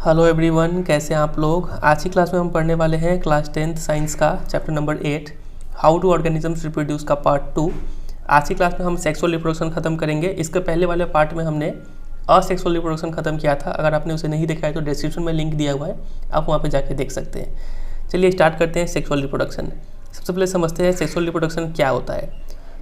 Hello everyone, कैसे हैं आप लोग। आज की क्लास में हम पढ़ने वाले हैं क्लास 10th साइंस का chapter number 8 how do organisms reproduce का पार्ट 2। आज की क्लास में हम सेक्सुअल रिप्रोडक्शन खत्म करेंगे। इसके पहले वाले पार्ट में हमने असेक्सुअल रिप्रोडक्शन खत्म किया था। अगर आपने उसे नहीं देखा है तो डिस्क्रिप्शन में लिंक दिया हुआ है, आप वहाँ पर जाके देख सकते हैं। चलिए स्टार्ट करते हैं सेक्सुअल रिप्रोडक्शन। सबसे पहले समझते हैं सेक्सुअल रिप्रोडक्शन क्या होता है।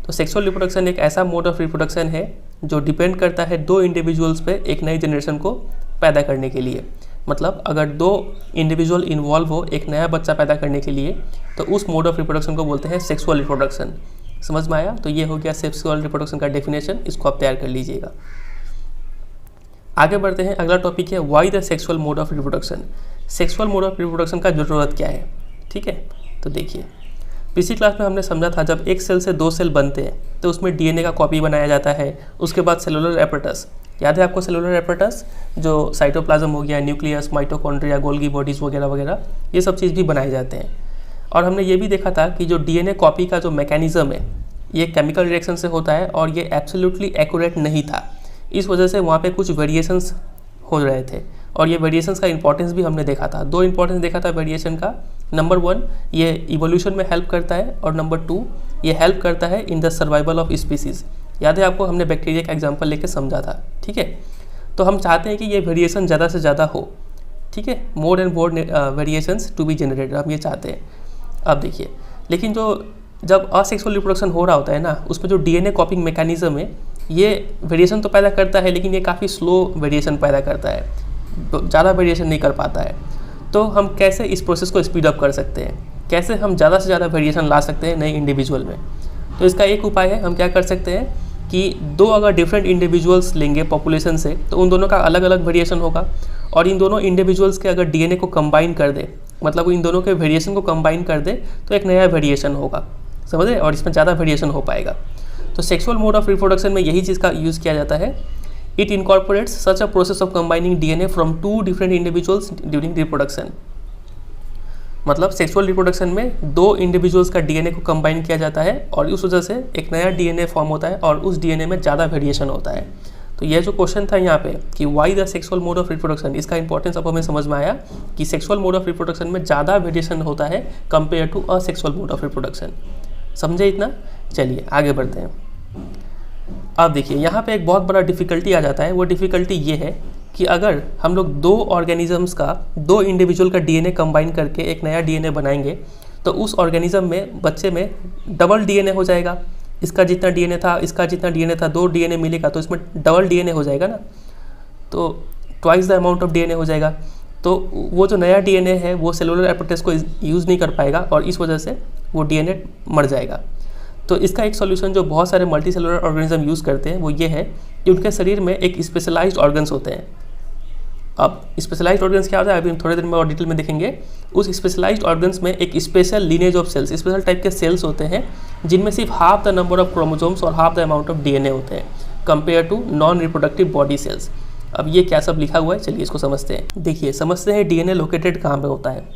तो सेक्सुअल रिप्रोडक्शन एक ऐसा मोड ऑफ रिप्रोडक्शन है जो डिपेंड करता है दो इंडिविजुअल्स पे एक नई जनरेशन को पैदा करने के लिए। मतलब अगर दो इंडिविजुअल इन्वॉल्व हो एक नया बच्चा पैदा करने के लिए तो उस मोड ऑफ रिप्रोडक्शन को बोलते हैं सेक्सुअल रिप्रोडक्शन। समझ में आया? तो ये हो गया सेक्सुअल रिप्रोडक्शन का डेफिनेशन, इसको आप तैयार कर लीजिएगा। आगे बढ़ते हैं, अगला टॉपिक है why the sexual mode of reproduction. Sexual mode of reproduction का जरूरत क्या है, ठीक है। तो देखिए, पिछली क्लास में हमने समझा था जब एक सेल से दो सेल बनते हैं तो उसमें डीएनए का कॉपी बनाया जाता है। उसके बाद सेलुलर एपरेटस, याद है आपको सेलुलर एपरेटस, जो साइटोप्लाज्म हो गया, न्यूक्लियस, माइटोकॉन्ड्रिया, गोल्गी बॉडीज़ वगैरह वगैरह, ये सब चीज़ भी बनाए जाते हैं। और हमने ये भी देखा था कि जो डीएनए कॉपी का जो मैकेनिज्म है ये केमिकल रिएक्शन से होता है और ये एब्सोल्युटली एक्यूरेट नहीं था। इस वजह से वहाँ पे कुछ वेरिएशंस हो रहे थे और ये वेरिएशंस का इंपॉर्टेंस भी हमने देखा था। दो इंपॉर्टेंस देखा था वेरिएशन का। नंबर 1, ये इवोल्यूशन में हेल्प करता है और नंबर 2, ये हेल्प करता है in the survival of species. याद है आपको, हमने बैक्टीरिया का एग्जांपल लेके समझा था, ठीक है। तो हम चाहते हैं कि ये वेरिएशन ज़्यादा से ज़्यादा हो, ठीक है, more and more variations to be generated, हम ये चाहते हैं। अब देखिए, लेकिन जब असेक्सुअल रिप्रोडक्शन हो रहा होता है ना, उसमें जो डीएनए कॉपिंग मैकेनिज्म है ये वेरिएशन तो पैदा करता है लेकिन ये काफ़ी स्लो वेरिएशन पैदा करता है, ज़्यादा वेरिएशन नहीं कर पाता है। तो हम कैसे इस प्रोसेस को स्पीड अप कर सकते हैं, कैसे हम ज़्यादा से ज़्यादा वेरिएशन ला सकते हैं नए इंडिविजुअल में। तो इसका एक उपाय है, हम क्या कर सकते हैं कि दो अगर डिफरेंट इंडिविजुअल्स लेंगे पॉपुलेशन से तो उन दोनों का अलग अलग वेरिएशन होगा और इन दोनों इंडिविजुअल्स के अगर डीएनए को कंबाइन कर दे, मतलब इन दोनों के वेरिएशन को कंबाइन कर दे तो एक नया वेरिएशन होगा, समझ रहे, और इसमें ज़्यादा वेरिएशन हो पाएगा। तो सेक्सुअल मोड ऑफ रिप्रोडक्शन में यही चीज़ का यूज़ किया जाता है। It incorporates such a process of combining DNA from two different individuals during reproduction. मतलब सेक्सुअल रिप्रोडक्शन में दो इंडिविजुअल्स का डीएनए को कंबाइन किया जाता है और उस वजह से एक नया डीएनए फॉर्म होता है और उस डीएनए में ज़्यादा वेरिएशन होता है। तो यह जो क्वेश्चन था यहाँ पे कि why the sexual mode of reproduction, इसका इंपॉर्टेंस अब हमें समझ में आया कि सेक्सुअल मोड ऑफ रिप्रोडक्शन में ज़्यादा वेरिएशन होता है compare to asexual mode of reproduction. समझे इतना? चलिए आगे बढ़ते हैं। अब देखिए, यहाँ पे एक बहुत बड़ा डिफ़िकल्टी आ जाता है। वो डिफ़िकल्टी ये है कि अगर हम लोग दो ऑर्गेनिजम्स का, दो इंडिविजुअल का डीएनए कंबाइन करके एक नया डीएनए बनाएंगे तो उस ऑर्गेनिज्म में, बच्चे में डबल डीएनए हो जाएगा। इसका जितना डीएनए था, इसका जितना डीएनए था, दो डीएनए मिलेगा तो इसमें डबल डीएनए हो जाएगा ना, तो twice the amount of DNA हो जाएगा। तो वो जो नया डीएनए है वो सेलुलर एपरेटस को यूज़ नहीं कर पाएगा और इस वजह से वो डीएनए मर जाएगा। तो इसका एक सॉल्यूशन जो बहुत सारे मल्टी सेलुलर ऑर्गेनिज्म यूज़ करते हैं वो ये है कि उनके शरीर में एक स्पेशलाइज्ड ऑर्गन्स होते हैं। अब स्पेशलाइज्ड ऑर्गन्स क्या होता है अभी हम थोड़ी देर में और डिटेल में देखेंगे। उस स्पेशलाइज्ड ऑर्गन्स में एक special lineage of cells, special type के सेल्स होते हैं जिनमें सिर्फ half the number of chromosomes और half the amount of DNA होते हैं compare to non reproductive body cells. अब ये क्या सब लिखा हुआ है, चलिए इसको समझते हैं। देखिए, समझते हैं डीएनए लोकेटेड कहाँ पे होता है।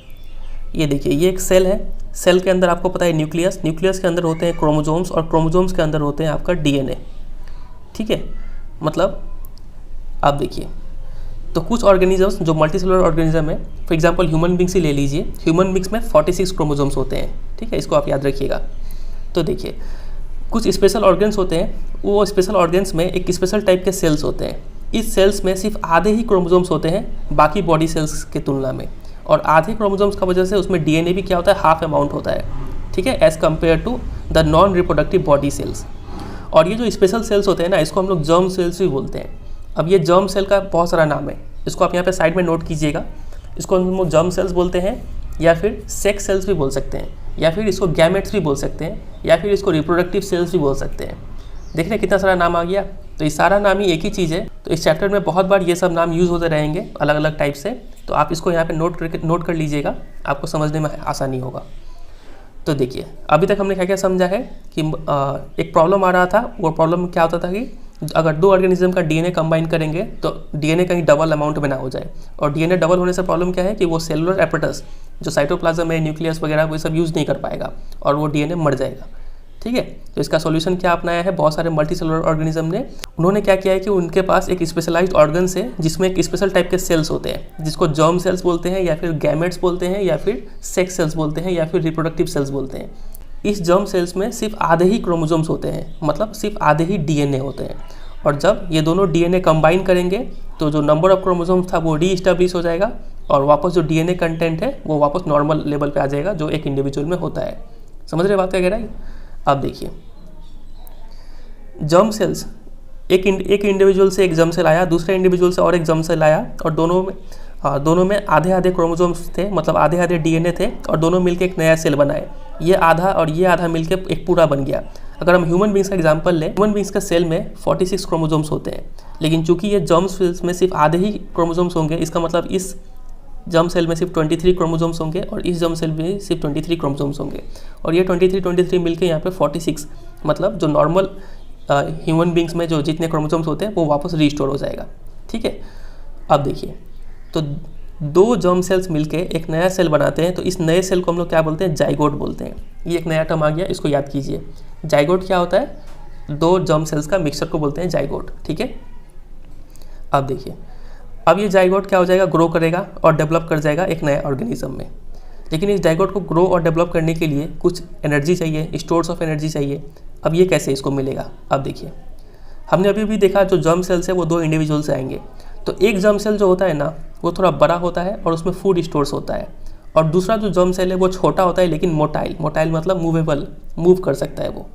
ये देखिए, ये एक सेल है। सेल के अंदर आपको पता है न्यूक्लियस, न्यूक्लियस के अंदर होते हैं क्रोमोसोम्स और क्रोमोसोम्स के अंदर होते हैं आपका डीएनए, ठीक है। मतलब आप देखिए, तो कुछ ऑर्गेनिजम्स जो मल्टी सेलुलर ऑर्गेनिज्म है, for example human beings he ले लीजिए। ह्यूमन बींग्स में 46 क्रोमोसोम्स होते हैं, ठीक है, इसको आप याद रखिएगा। तो देखिए, कुछ स्पेशल ऑर्गन्स होते हैं, वो स्पेशल ऑर्गन्स में एक स्पेशल टाइप के सेल्स होते हैं। इस सेल्स में सिर्फ आधे ही क्रोमोसोम्स होते हैं बाकी बॉडी सेल्स के तुलना में, और आधे क्रोमोसोम्स का वजह से उसमें डीएनए भी क्या होता है, हाफ अमाउंट होता है, ठीक है, as compare to the non reproductive body cells. और ये जो स्पेशल सेल्स होते हैं ना, इसको हम लोग जर्म सेल्स भी बोलते हैं। अब ये जर्म सेल का बहुत सारा नाम है, इसको आप यहाँ पे साइड में नोट कीजिएगा। इसको हम लोग जर्म सेल्स बोलते हैं या फिर सेक्स सेल्स भी बोल सकते हैं या फिर इसको गैमेट्स भी बोल सकते हैं या फिर इसको रिप्रोडक्टिव सेल्स भी बोल सकते हैं। देख रहे हैं कितना सारा नाम आ गया। तो ये सारा नाम ही एक ही चीज़ है। तो इस चैप्टर में बहुत बार ये सब नाम यूज़ होते रहेंगे अलग अलग टाइप से, तो आप इसको यहाँ पे नोट कर लीजिएगा, आपको समझने में आसानी होगा। तो देखिए, अभी तक हमने क्या क्या समझा है कि एक प्रॉब्लम आ रहा था। वो प्रॉब्लम क्या होता था कि अगर दो ऑर्गेनिज्म का डीएनए कंबाइन करेंगे तो डीएनए कहीं डबल अमाउंट में ना हो जाए। और डीएनए डबल होने से प्रॉब्लम क्या है कि वो सेलुलर एपरेटस जो साइटोप्लाज्म है, न्यूक्लियस वगैरह, वो सब यूज़ नहीं कर पाएगा और वो डीएनए मर जाएगा, ठीक है। तो इसका सॉल्यूशन क्या अपनाया है बहुत सारे मल्टी सेलुलर ऑर्गेनिज्म ने, उन्होंने क्या किया है कि उनके पास एक स्पेशलाइज्ड ऑर्गन्स है जिसमें एक स्पेशल टाइप के सेल्स होते हैं जिसको जर्म सेल्स बोलते हैं या फिर गैमेट्स बोलते हैं या फिर सेक्स सेल्स बोलते हैं या फिर रिप्रोडक्टिव सेल्स बोलते हैं। इस जर्म सेल्स में सिर्फ आधे ही क्रोमोसोम्स होते हैं, मतलब सिर्फ आधे ही डीएनए होते हैं, और जब ये दोनों डीएनए कंबाइन करेंगे तो जो नंबर ऑफ क्रोमोसोम्स था वो रीइस्टेब्लिश हो जाएगा और वापस जो डीएनए कंटेंट है वो वापस नॉर्मल लेवल पे आ जाएगा जो एक इंडिविजुअल में होता है। समझ रहे बात क्या कह रहा है? अब देखिए, जर्म सेल्स एक इंडिविजुअल से एक जर्म सेल आया, दूसरे इंडिविजुअल से और एक जर्म सेल आया, और दोनों में आधे आधे क्रोमोसोम्स थे, मतलब आधे आधे डीएनए थे, और दोनों मिलकर एक नया सेल बनाए। ये आधा और ये आधा मिलकर एक पूरा बन गया। अगर हम ह्यूमन बींग्स का एग्जांपल लें, ह्यूमन बींग्स का सेल में 46 क्रोमोसोम्स होते हैं, लेकिन चूंकि ये जर्म सेल्स में सिर्फ आधे ही क्रोमोसोम्स होंगे, इसका मतलब इस जर्म सेल में सिर्फ 23 क्रोमोसोम्स होंगे और इस जर्म सेल में सिर्फ 23 क्रोमोसोम्स होंगे, और ये 23 मिलकर यहाँ पे 46, मतलब जो नॉर्मल ह्यूमन बींग्स में जो जितने क्रोमोसोम्स होते हैं वो वापस रीस्टोर हो जाएगा। ठीक है। अब देखिए, तो दो जर्म सेल्स मिलके एक नया सेल बनाते हैं, तो इस नए सेल को हम लोग क्या बोलते हैं? जाइगोट बोलते हैं। ये एक नया टर्म आ गया, इसको याद कीजिए। जाइगोट क्या होता है? दो जर्म सेल्स का मिक्सचर को बोलते हैं जाइगोट। ठीक है। अब देखिए, अब ये जाइगोट क्या हो जाएगा? ग्रो करेगा और डेवलप कर जाएगा एक नए ऑर्गेनिज्म में। लेकिन इस जाइगोट को ग्रो और डेवलप करने के लिए कुछ एनर्जी चाहिए, स्टोर्स ऑफ एनर्जी चाहिए। अब ये कैसे इसको मिलेगा? अब देखिए, हमने अभी भी देखा जो जर्म सेल्स है वो दो इंडिविजुअल से आएंगे, तो एक जर्म सेल जो होता है ना वो थोड़ा बड़ा होता है और उसमें फूड स्टोर्स होता है, और दूसरा जो जर्म सेल है वो छोटा होता है लेकिन मोटाइल मतलब मूवेबल, मूव कर सकता है वो।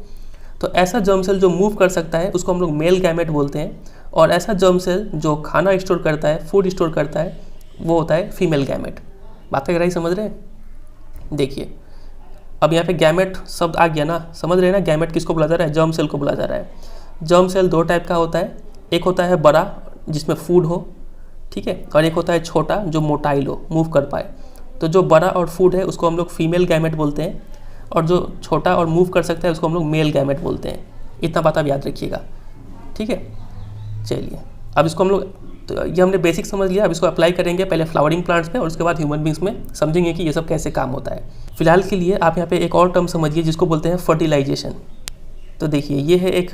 तो ऐसा जर्म सेल जो मूव कर सकता है उसको हम लोग मेल गैमेट बोलते हैं, और ऐसा जर्म सेल जो खाना स्टोर करता है, फूड स्टोर करता है, वो होता है फीमेल गैमेट। बात वगैरह ही समझ रहे हैं? देखिए, अब यहाँ पे गैमेट शब्द आ गया ना, समझ रहे हैं ना? गैमेट किसको बोला जा रहा है? जर्म सेल को बोला जा रहा है। जर्म सेल दो टाइप का होता है, एक होता है बड़ा जिसमें फूड हो, ठीक है, और एक होता है छोटा जो मोटाइल हो, मूव कर पाए। तो जो बड़ा और फूड है उसको हम लोग फीमेल गैमेट बोलते हैं, और जो छोटा और मूव कर सकता है उसको हम लोग मेल गैमेट बोलते हैं। इतना बात आप याद रखिएगा। ठीक है। चलिए, अब इसको हम लोग, तो ये हमने बेसिक समझ लिया, अब इसको अप्लाई करेंगे पहले फ्लावरिंग प्लांट्स में और उसके बाद ह्यूमन बींग्स में, समझेंगे कि ये सब कैसे काम होता है। फिलहाल के लिए आप यहाँ पे एक और टर्म समझिए जिसको बोलते हैं फर्टिलाइजेशन। तो देखिए, ये है एक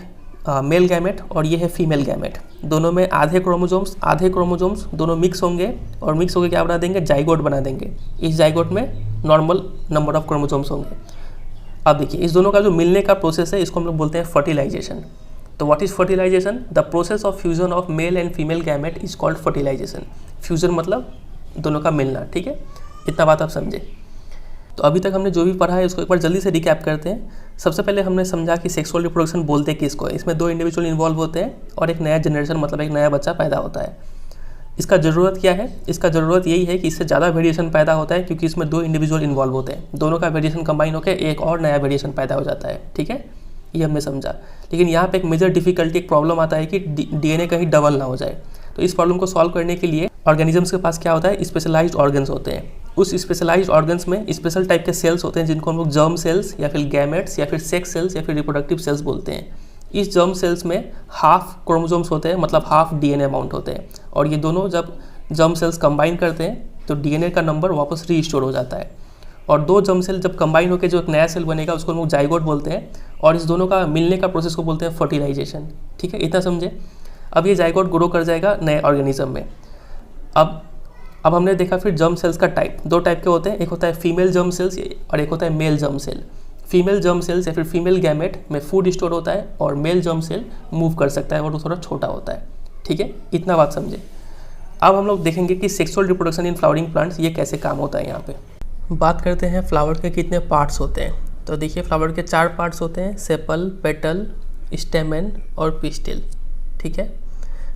मेल गैमेट और ये है फीमेल गैमेट। दोनों में आधे क्रोमोसोम्स दोनों मिक्स होंगे, और मिक्स होकर क्या बना देंगे? जाइगोट बना देंगे। इस जाइगोट में नॉर्मल नंबर ऑफ क्रोमोसोम्स होंगे। अब देखिए, इस दोनों का जो मिलने का प्रोसेस है इसको हम लोग बोलते हैं फर्टिलाइजेशन। तो what is fertilisation? The process of fusion of male and female gamete is called fertilisation. Fusion मतलब दोनों का मिलना। ठीक है, इतना बात आप समझे। तो अभी तक हमने जो भी पढ़ा है उसको एक बार जल्दी से रिकैप करते हैं। सबसे पहले हमने समझा कि सेक्सुअल रिप्रोडक्शन बोलते किसको है। इसमें दो इंडिविजुअल इन्वॉल्व होते हैं और एक नया जनरेशन, मतलब एक नया बच्चा पैदा होता है। इसका ज़रूरत क्या है? इसका ज़रूरत यही है कि इससे ज़्यादा वेरिएशन पैदा होता है क्योंकि इसमें दो इंडिविजुअल इन्वॉल्व होते हैं, दोनों का वेरिएशन कंबाइन होकर एक और नया वेरिएशन पैदा हो जाता है। ठीक है, ये हमने समझा। लेकिन यहाँ पे एक मेजर डिफिकल्टी, एक प्रॉब्लम आता है कि डीएनए कहीं डबल ना हो जाए। तो इस प्रॉब्लम को सॉल्व करने के लिए ऑर्गेनिजम्स के पास क्या होता है? स्पेशलाइज्ड ऑर्गन्स होते हैं। उस स्पेशलाइज्ड ऑर्गन्स में स्पेशल टाइप के सेल्स होते हैं जिनको हम लोग जर्म सेल्स या फिर गैमेट्स या फिर सेक्स सेल्स या फिर रिप्रोडक्टिव सेल्स बोलते हैं। इस जर्म सेल्स में हाफ क्रोमोसोम्स होते हैं, मतलब हाफ डीएनए अमाउंट होते हैं, और ये दोनों जब जर्म सेल्स कंबाइन करते हैं तो डीएनए का नंबर वापस रीस्टोर हो जाता है। और दो जर्म सेल जब कंबाइन होकर जो एक नया सेल बनेगा उसको हम लोग जाइगोट बोलते हैं, और इस दोनों का मिलने का प्रोसेस को बोलते हैं फर्टिलाइजेशन। ठीक है, इतना समझे। अब ये जाइगोट ग्रो कर जाएगा नए ऑर्गेनिज्म में। अब हमने देखा फिर जर्म सेल्स का टाइप, दो टाइप के होते हैं, एक होता है फीमेल जर्म सेल्स और एक होता है male germ cell. Female germ cells या फिर फीमेल गैमेट में फूड स्टोर होता है, और मेल जर्म सेल मूव कर सकता है और वो थोड़ा छोटा होता है। ठीक है, इतना बात समझे। अब हम लोग देखेंगे कि sexual reproduction in flowering plants ये कैसे काम होता है। यहाँ पे बात करते हैं फ्लावर के कितने पार्ट्स होते हैं। तो देखिए, फ्लावर के 4 पार्ट्स होते हैं, सेपल, पेटल, स्टेमन और पिस्टिल। ठीक है,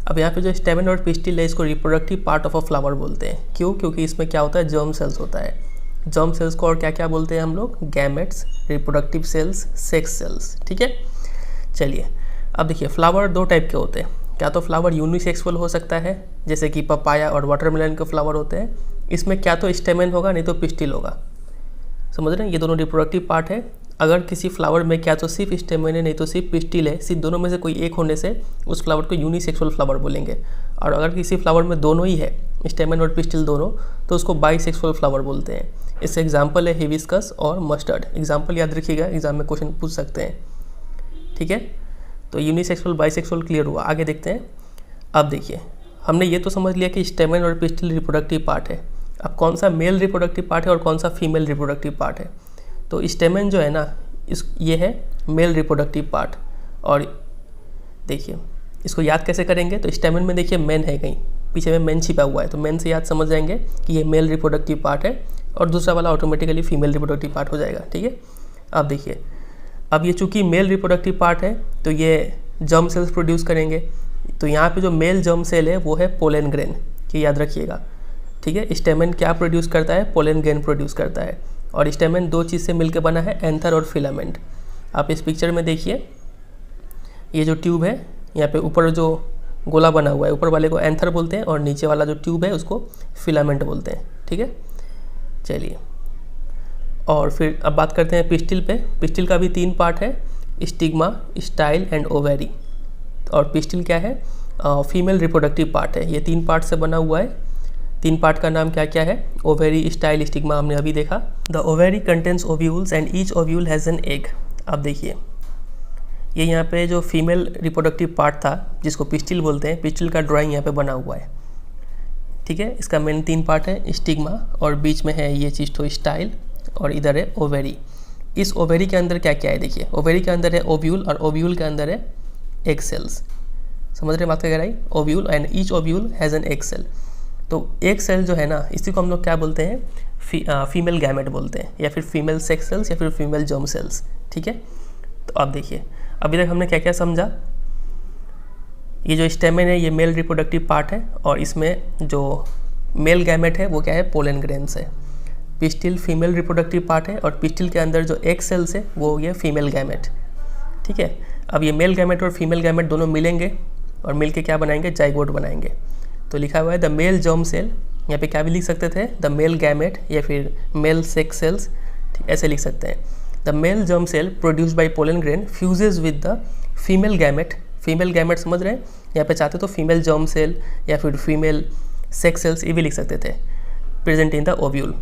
अब यहाँ पे जो स्टेमन और पिस्टिल है इसको reproductive part of a flower बोलते हैं। क्यों? क्योंकि इसमें क्या होता है? जर्म सेल्स होता है। जर्म सेल्स को और क्या क्या बोलते हैं हम लोग? Gametes, reproductive cells, sex cells. ठीक है, चलिए अब देखिए, फ्लावर दो टाइप के होते हैं। क्या तो फ्लावर यूनिसेक्सुअल हो सकता है, जैसे कि पपाया और वाटरमेलन के फ्लावर होते हैं। इसमें क्या तो स्टेमन होगा नहीं तो पिस्टिल होगा। समझ रहे हैं? ये दोनों रिप्रोडक्टिव पार्ट है। अगर किसी फ्लावर में क्या तो सिर्फ स्टेमन है नहीं तो सिर्फ पिस्टिल है, सिर्फ दोनों में से कोई एक होने से उस फ्लावर को यूनिसेक्सुअल फ्लावर बोलेंगे। और अगर किसी फ्लावर में दोनों ही है, स्टेमन और पिस्टिल दोनों, तो उसको बाइसेक्सुअल फ्लावर बोलते हैं। इससे एग्जाम्पल है हिबिस्कस और मस्टर्ड। एग्जाम्पल याद रखिएगा, एग्जाम में क्वेश्चन पूछ सकते हैं। ठीक है, तो यूनिसेक्सुअल बाइसेक्सुअल क्लियर हुआ। आगे देखते हैं। अब देखिए, हमने ये तो समझ लिया कि स्टेमन और पिस्टिल रिप्रोडक्टिव पार्ट है। अब कौन सा मेल रिप्रोडक्टिव पार्ट है और कौन सा फीमेल रिप्रोडक्टिव पार्ट है। तो स्टेमन जो है ना, ये है मेल रिप्रोडक्टिव पार्ट। और देखिए इसको याद कैसे करेंगे, तो स्टेमन में देखिए मेन है, कहीं पीछे में मेन छिपा हुआ है, तो मेन से याद समझ जाएंगे कि ये मेल रिप्रोडक्टिव पार्ट है, और दूसरा वाला ऑटोमेटिकली फीमेल रिप्रोडक्टिव पार्ट हो जाएगा। ठीक है, अब देखिए, अब ये चूँकि मेल रिप्रोडक्टिव पार्ट है तो ये जर्म सेल्स प्रोड्यूस करेंगे। तो यहाँ पे जो मेल जर्म सेल है वो है पोलन ग्रेन, कि याद रखिएगा। ठीक है, स्टेमन क्या प्रोड्यूस करता है, पोलन ग्रेन प्रोड्यूस करता है। और स्टेमन दो चीज़ से मिलकर बना है, एंथर और फिलामेंट। आप इस पिक्चर में देखिए, ये जो ट्यूब है, यहाँ पे ऊपर जो गोला बना हुआ है, ऊपर वाले को एंथर बोलते हैं और नीचे वाला जो ट्यूब है उसको फिलामेंट बोलते हैं। ठीक है, चलिए, और फिर अब बात करते हैं पिस्टिल पे। पिस्टिल का भी 3 पार्ट है, स्टिग्मा, स्टाइल एंड ओवेरी। और पिस्टिल क्या है, फीमेल रिप्रोडक्टिव पार्ट है। ये 3 पार्ट से बना हुआ है। 3 पार्ट का नाम क्या क्या है, ओवेरी, स्टाइल, स्टिग्मा, हमने अभी देखा। The ovary contains ovules and each ovule has an egg. अब देखिए, ये यहाँ पे जो फीमेल रिप्रोडक्टिव पार्ट था जिसको पिस्टिल बोलते हैं, पिस्टिल का ड्राइंग यहाँ पे बना हुआ है। ठीक है, इसका मेन 3 पार्ट है, स्टिग्मा, और बीच में है ये चीज़ तो स्टाइल, और इधर है ओवेरी। इस ओवेरी के अंदर क्या क्या है, देखिए ओवेरी के अंदर है ओव्यूल, और ओव्यूल के अंदर है एग सेल्स। समझ रहे बात का गहराई, ovule and each ovule has an egg cell. तो एग सेल जो है ना, इसी को हम लोग क्या बोलते हैं, फीमेल गैमेट बोलते हैं, या फिर फीमेल सेक्स सेल्स, या फिर फीमेल जर्म सेल्स। ठीक है, तो अब देखिए, अभी तक हमने क्या क्या समझा। ये जो स्टेमन है ये मेल रिप्रोडक्टिव पार्ट है, और इसमें जो मेल गैमेट है वो क्या है, पोलन ग्रेन्स है। पिस्टिल फीमेल रिप्रोडक्टिव पार्ट है, और पिस्टिल के अंदर जो एग सेल्स है वो हो गया फीमेल गैमेट। ठीक है, अब ये मेल गैमेट और फीमेल गैमेट दोनों मिलेंगे और मिलके क्या बनाएंगे, जाइगोट बनाएंगे। तो लिखा हुआ है द मेल जर्म सेल, यहाँ पे क्या भी लिख सकते थे, द मेल गैमेट या फिर मेल सेक्स सेल्स, ऐसे लिख सकते हैं। The male germ cell produced by pollen grain fuses with the female gamete. Female gamete समझ रहे हैं, यहाँ पे चाहते तो फीमेल जर्म सेल या फिर फीमेल सेक्स सेल्स ये भी लिख सकते थे, प्रेजेंट इन द ओव्यूल।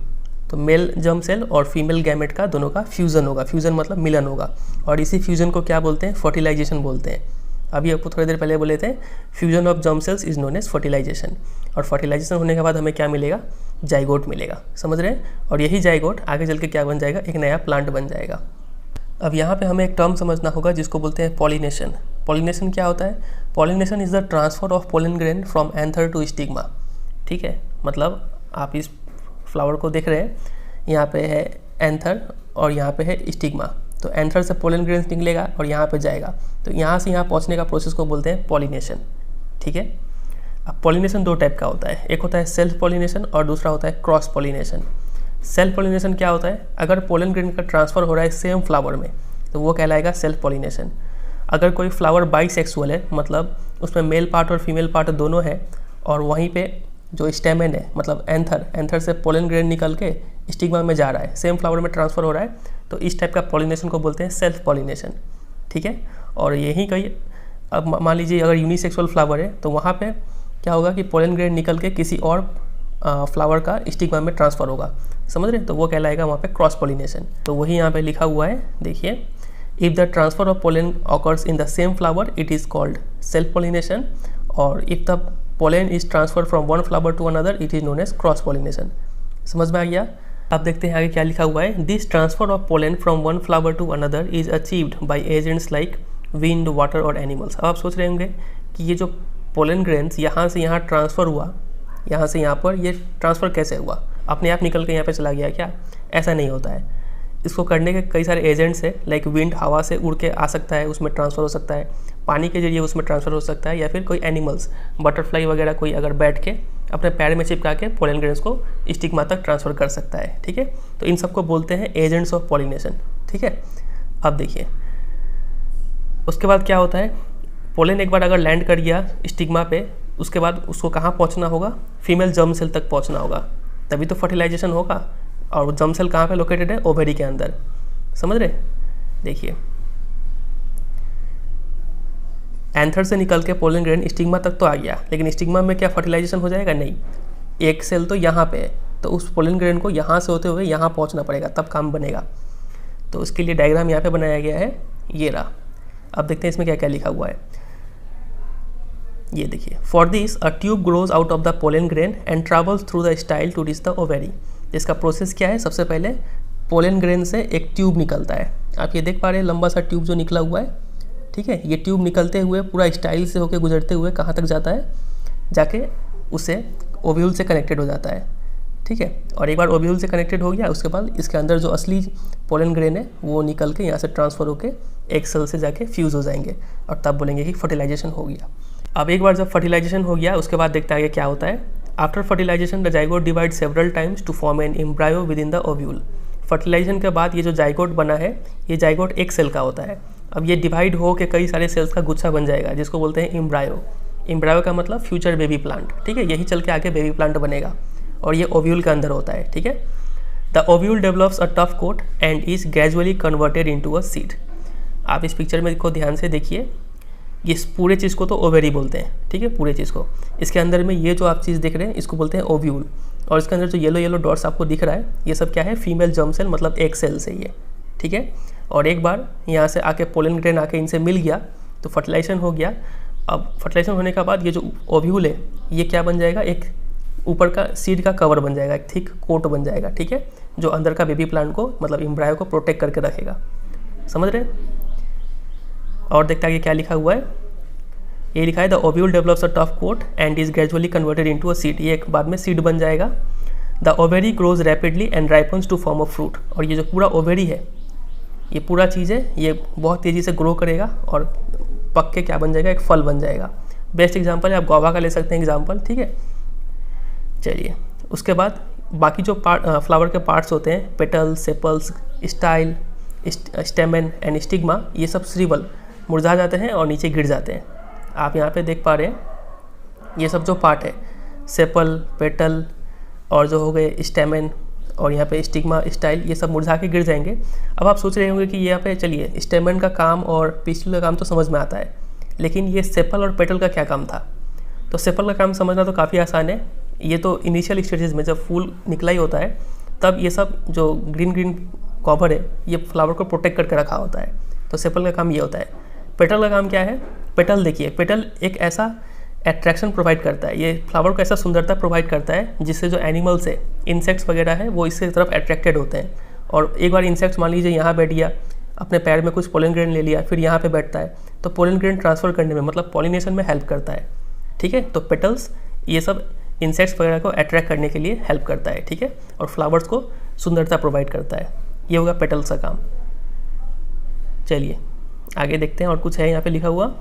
तो मेल जर्म सेल और फीमेल गैमेट का दोनों का फ्यूज़न होगा, फ्यूज़न मतलब मिलन होगा, और इसी फ्यूज़न को क्या बोलते हैं, फर्टिलाइजेशन बोलते हैं। अभी आपको थोड़ी देर पहले बोले थे, fusion of germ cells is known as fertilisation. और फर्टिलाइजेशन होने के बाद हमें क्या मिलेगा, जाइगोट मिलेगा। समझ रहे हैं, और यही जाइगोट आगे चल के क्या बन जाएगा, एक नया प्लांट बन जाएगा। अब यहाँ पे हमें एक टर्म समझना होगा जिसको बोलते हैं पॉलिनेशन। पॉलिनेशन क्या होता है, pollination is the transfer of pollen grain from anther to stigma. ठीक है, मतलब आप इस फ्लावर को देख रहे हैं, यहाँ पे है एंथर और यहाँ पे है स्टिग्मा। तो एंथर से पोलन ग्रेन्स निकलेगा और यहाँ पे जाएगा, तो यहाँ से यहाँ पहुँचने का प्रोसेस को बोलते हैं पॉलिनेशन। ठीक है, अब पॉलिनेशन 2 टाइप का होता है, एक होता है सेल्फ पॉलिनेशन और दूसरा होता है क्रॉस पॉलिनेशन। सेल्फ पॉलिनेशन क्या होता है, अगर पोलन ग्रेन का ट्रांसफ़र हो रहा है सेम फ्लावर में तो वो कहलाएगा सेल्फ पॉलिनेशन। अगर कोई फ्लावर बाइसेक्सुअल है, मतलब उसमें मेल पार्ट और फीमेल पार्ट दोनों है, और वहीं पे जो स्टेमन है मतलब एंथर से पोलन ग्रेन निकल के स्टिग्मा में जा रहा है, सेम फ्लावर में ट्रांसफ़र हो रहा है, तो इस टाइप का पॉलिनेशन को बोलते हैं सेल्फ पॉलिनेशन। ठीक है, और यही कई, अब मान लीजिए अगर यूनिसेक्सुअल फ्लावर है तो वहाँ पे क्या होगा कि पोलन ग्रेन निकल के किसी और फ्लावर का स्टिग्मा में ट्रांसफ़र होगा। समझ रहे, तो वो कहलाएगा वहाँ पे क्रॉस पॉलिनेशन। तो वही यहाँ पे लिखा हुआ है, देखिए, if the transfer of pollen occurs in the same flower it is called self pollination, और if the pollen is transfer from one flower to another it is known as cross pollination. समझ में आ गया। अब देखते हैं आगे क्या लिखा हुआ है, this transfer of pollen from one flower to another is achieved by agents like wind, water और एनिमल्स। अब आप सोच रहे होंगे कि ये जो पोलन ग्रेन्स यहाँ से यहाँ ट्रांसफ़र हुआ, यहाँ से यहाँ पर, ये ट्रांसफ़र कैसे हुआ, अपने आप निकल के यहाँ पे चला गया क्या? ऐसा नहीं होता है। इसको करने के कई सारे एजेंट्स हैं, लाइक विंड हवा से उड़ के आ सकता है, उसमें ट्रांसफ़र हो सकता है, पानी के जरिए उसमें ट्रांसफ़र हो सकता है, या फिर कोई एनिमल्स, बटरफ्लाई वगैरह कोई अगर बैठ के अपने पैर में चिपका के पोलन ग्रेन्स को स्टिग्मा तक ट्रांसफ़र कर सकता है। ठीक है, तो इन सबको बोलते हैं एजेंट्स ऑफ पॉलिनेशन। ठीक है, अब देखिए उसके बाद क्या होता है, पोलन एक बार अगर लैंड कर गया स्टिग्मा पे, उसके बाद उसको कहाँ पहुँचना होगा, फीमेल जर्म सेल तक पहुँचना होगा, तभी तो फर्टिलाइजेशन होगा। और जर्म सेल कहाँ पे लोकेटेड है, ओवेरी के अंदर। समझ रहे, देखिए एंथर से निकल के पोलन ग्रेन स्टिग्मा तक तो आ गया, लेकिन स्टिग्मा में क्या फर्टिलाइजेशन हो जाएगा? नहीं, एक सेल तो यहाँ पे है, तो उस पोलन ग्रेन को यहाँ से होते हुए यहाँ पहुँचना पड़ेगा, तब काम बनेगा। तो उसके लिए डायग्राम यहाँ पे बनाया गया है, ये रहा। अब देखते हैं इसमें क्या क्या लिखा हुआ है। ये देखिए, for this a tube grows out of the pollen grain and travels through the style to reach the ovary. इसका प्रोसेस क्या है? सबसे पहले पोलन ग्रेन से एक ट्यूब निकलता है, आप ये देख पा रहे हैं लंबा सा ट्यूब जो निकला हुआ है, ठीक है। ये ट्यूब निकलते हुए पूरा स्टाइल से होकर गुजरते हुए कहाँ तक जाता है? जाके उसे ओव्यूल से कनेक्टेड हो जाता है, ठीक है। और एक बार ओव्यूल से कनेक्टेड हो गया, उसके बाद इसके अंदर जो असली पोलन ग्रेन है वो निकल के यहाँ से ट्रांसफ़र होकर एक सेल से जाके फ्यूज़ हो जाएंगे, और तब बोलेंगे कि फर्टिलाइजेशन हो गया। अब एक बार जब फर्टिलाइजेशन हो गया, उसके बाद देखते हैं क्या होता है। After fertilisation the zygote divide several times to form an embryo within the ovule. Fertilisation के बाद ये जो जाइगोट बना है, ये जाइगोट एक सेल का होता है। अब ये डिवाइड हो के कई सारे सेल्स का गुच्छा बन जाएगा, जिसको बोलते हैं एम्ब्रायो। एम्ब्रायो का मतलब फ्यूचर बेबी प्लांट, ठीक है। यही चल के आगे बेबी प्लांट बनेगा, और ये ओव्यूल के अंदर होता है, ठीक है। The ovule develops a tough coat and is gradually converted into a seed. आप इस पिक्चर में को ध्यान से देखिए, इस पूरे चीज़ को तो ओवेरी बोलते हैं, ठीक है, पूरे चीज़ को। इसके अंदर में ये जो आप चीज़ देख रहे हैं इसको बोलते हैं ओव्यूल, और इसके अंदर जो येलो येलो डॉट्स आपको दिख रहा है, ये सब क्या है? फीमेल जर्म सेल, मतलब एक सेल से ये, ठीक है। और एक बार यहाँ से आके पोलन ग्रेन आके इनसे मिल गया तो फर्टिलाइजेशन हो गया। अब फर्टिलाइजेशन होने के बाद ये जो ओव्यूल है ये क्या बन जाएगा? एक ऊपर का सीड का कवर बन जाएगा, एक थिक कोट बन जाएगा, ठीक है, जो अंदर का बेबी प्लांट को, मतलब एम्ब्रायो को प्रोटेक्ट करके रखेगा। समझ रहे हैं? और देखते आगे क्या लिखा हुआ है। ये लिखा है the ovule develops a tough coat and is gradually converted into a seed. ये एक बाद में सीड बन जाएगा। The ovary grows rapidly and ripens to form a fruit. और ये जो पूरा ओवेरी है, ये पूरा चीज़ है, ये बहुत तेज़ी से ग्रो करेगा और पक के क्या बन जाएगा? एक फल बन जाएगा। बेस्ट एग्जाम्पल है, आप गुआवा का ले सकते हैं एग्जाम्पल, ठीक है। चलिए, उसके बाद बाकी जो फ्लावर के पार्ट्स होते हैं, petals, sepals, style, स्टेमन and stigma, ये सब श्रीवल मुरझा जाते हैं और नीचे गिर जाते हैं। आप यहाँ पे देख पा रहे हैं, ये सब जो पार्ट है, सेपल, पेटल और जो हो गए स्टेमन और यहाँ पे स्टिग्मा, स्टाइल, ये सब मुरझा के गिर जाएंगे। अब आप सोच रहे होंगे कि यहाँ पे चलिए स्टेमन का काम और पिस्टिल का काम तो समझ में आता है, लेकिन ये सेपल और पेटल का क्या काम था? तो सेपल का काम समझना तो काफ़ी आसान है। ये तो इनिशियल स्टेजेस में जब फूल निकला ही होता है, तब ये सब जो ग्रीन ग्रीन कवर है ये फ्लावर को प्रोटेक्ट करके रखा होता है। तो सेपल का काम ये होता है। पेटल का काम क्या है? पेटल देखिए, पेटल एक ऐसा अट्रैक्शन प्रोवाइड करता है, ये फ्लावर को ऐसा सुंदरता प्रोवाइड करता है जिससे जो एनिमल्स है, इंसेक्ट्स वगैरह है, वो इससे तरफ अट्रैक्टेड होते हैं। और एक बार इंसेक्ट्स मान लीजिए यहाँ बैठ गया, अपने पैर में कुछ पोलन ग्रेन ले लिया, फिर यहाँ पे बैठता है, तो पोलन ग्रेन ट्रांसफ़र करने में, मतलब पॉलिनेशन में हेल्प करता है, ठीक है। तो पेटल्स ये सब इंसेक्ट्स वगैरह को अट्रैक्ट करने के लिए हेल्प करता है, ठीक है, और फ्लावर्स को सुंदरता प्रोवाइड करता है। ये होगा पेटल्स का काम। चलिए आगे देखते हैं, और कुछ है यहाँ पे लिखा हुआ।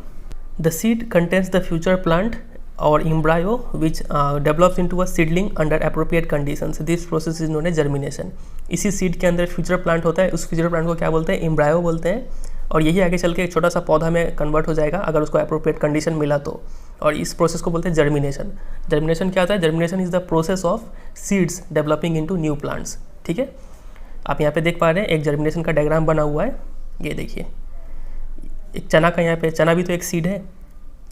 The seed contains the future plant और embryo which develops into a seedling under appropriate conditions. This process is known as germination. इसी सीड के अंदर फ्यूचर प्लांट होता है, उस फ्यूचर प्लांट को क्या बोलते हैं? एम्ब्रायो बोलते हैं। और यही आगे चल के एक छोटा सा पौधा में कन्वर्ट हो जाएगा अगर उसको अप्रोप्रिएट कंडीशन मिला तो। और इस प्रोसेस को बोलते हैं जर्मिनेशन। जर्मिनेशन क्या होता है? Germination is the process of seeds developing into new plants, ठीक है। आप यहाँ पे देख पा रहे हैं एक जर्मिनेशन का डायग्राम बना हुआ है, ये देखिए। एक चना का, यहाँ पे चना भी तो एक सीड है,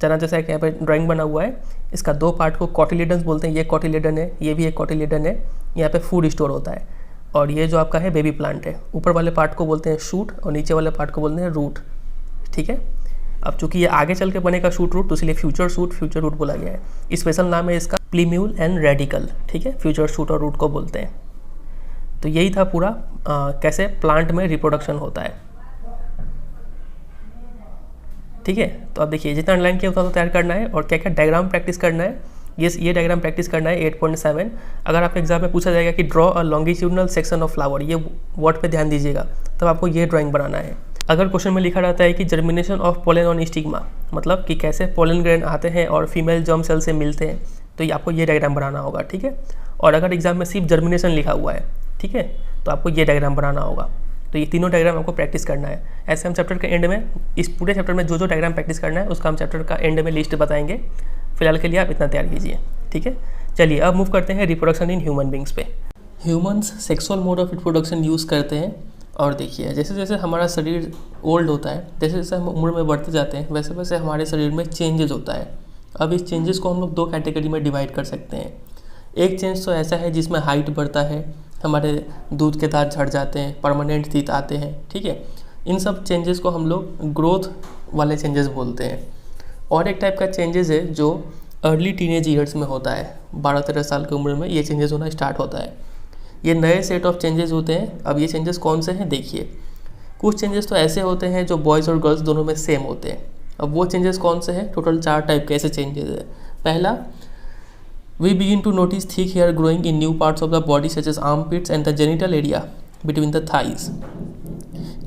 चना जैसा एक यहाँ पे ड्राइंग बना हुआ है। इसका दो पार्ट को कॉटिलेडन्स बोलते हैं, ये कॉटिलेडन है, ये भी एक कॉटिलेडन है। यहाँ पे फूड स्टोर होता है। और ये जो आपका है बेबी प्लांट है, ऊपर वाले पार्ट को बोलते हैं शूट और नीचे वाले पार्ट को बोलते हैं रूट, ठीक है। अब चूंकि ये आगे चल के बनेगा शूट रूट, तो इसलिए फ्यूचर रूट बोला गया है। स्पेशल नाम है इसका प्लीम्यूल एंड रेडिकल, ठीक है। फ्यूचर शूट और रूट को बोलते हैं। तो यही था पूरा कैसे प्लांट में रिप्रोडक्शन होता है, ठीक है। तो अब देखिए, जितना ऑनलाइन किया उतना तो तैयार करना है, और क्या क्या डायग्राम प्रैक्टिस करना है। ये डायग्राम प्रैक्टिस करना है 8.7। अगर आपके एग्जाम में पूछा जाएगा कि draw a longitudinal section of flower, ये वर्ड पे ध्यान दीजिएगा, तब आपको ये ड्राइंग बनाना है। अगर क्वेश्चन में लिखा रहता है कि germination of pollen on stigma, मतलब कि कैसे पोलन ग्रेन आते हैं और फीमेल जर्म सेल से मिलते हैं, तो ये आपको ये डायग्राम बनाना होगा, ठीक है। और अगर एग्जाम में सिर्फ जर्मिनेशन लिखा हुआ है, ठीक है, तो आपको ये डायग्राम बनाना होगा। तो ये तीनों डायग्राम आपको प्रैक्टिस करना है। ऐसे हम चैप्टर के एंड में, इस पूरे चैप्टर में जो जो डायग्राम प्रैक्टिस करना है उसका हम चैप्टर का एंड में लिस्ट बताएंगे। फिलहाल के लिए आप इतना तैयार कीजिए, ठीक है। चलिए अब मूव करते हैं रिप्रोडक्शन इन ह्यूमन बींग्स पे। Humans sexual mode of reproduction use करते हैं और देखिए जैसे जैसे हमारा शरीर ओल्ड होता है, जैसे जैसे हम उम्र में बढ़ते जाते हैं, वैसे वैसे हमारे शरीर में चेंजेस होता है। अब इस चेंजेस को हम लोग दो कैटेगरी में डिवाइड कर सकते हैं। एक चेंज तो ऐसा है जिसमें हाइट बढ़ता है, हमारे दूध के दांत झड़ जाते हैं, परमानेंट टीथ आते हैं, ठीक है। इन सब चेंजेस को हम लोग ग्रोथ वाले चेंजेस बोलते हैं। और एक टाइप का चेंजेस है जो अर्ली टीनेज ईयर्स में होता है, 12-13 साल की उम्र में ये चेंजेस होना स्टार्ट होता है। ये नए सेट ऑफ चेंजेस होते हैं। अब ये चेंजेस कौन से हैं देखिए, कुछ चेंजेस तो ऐसे होते हैं जो बॉयज़ और गर्ल्स दोनों में सेम होते हैं। अब वो चेंजेस कौन से हैं, टोटल 4 टाइप के ऐसे चेंजेस है। पहला, we begin to notice thick hair growing in new parts of the body such as armpits and the genital area between the thighs.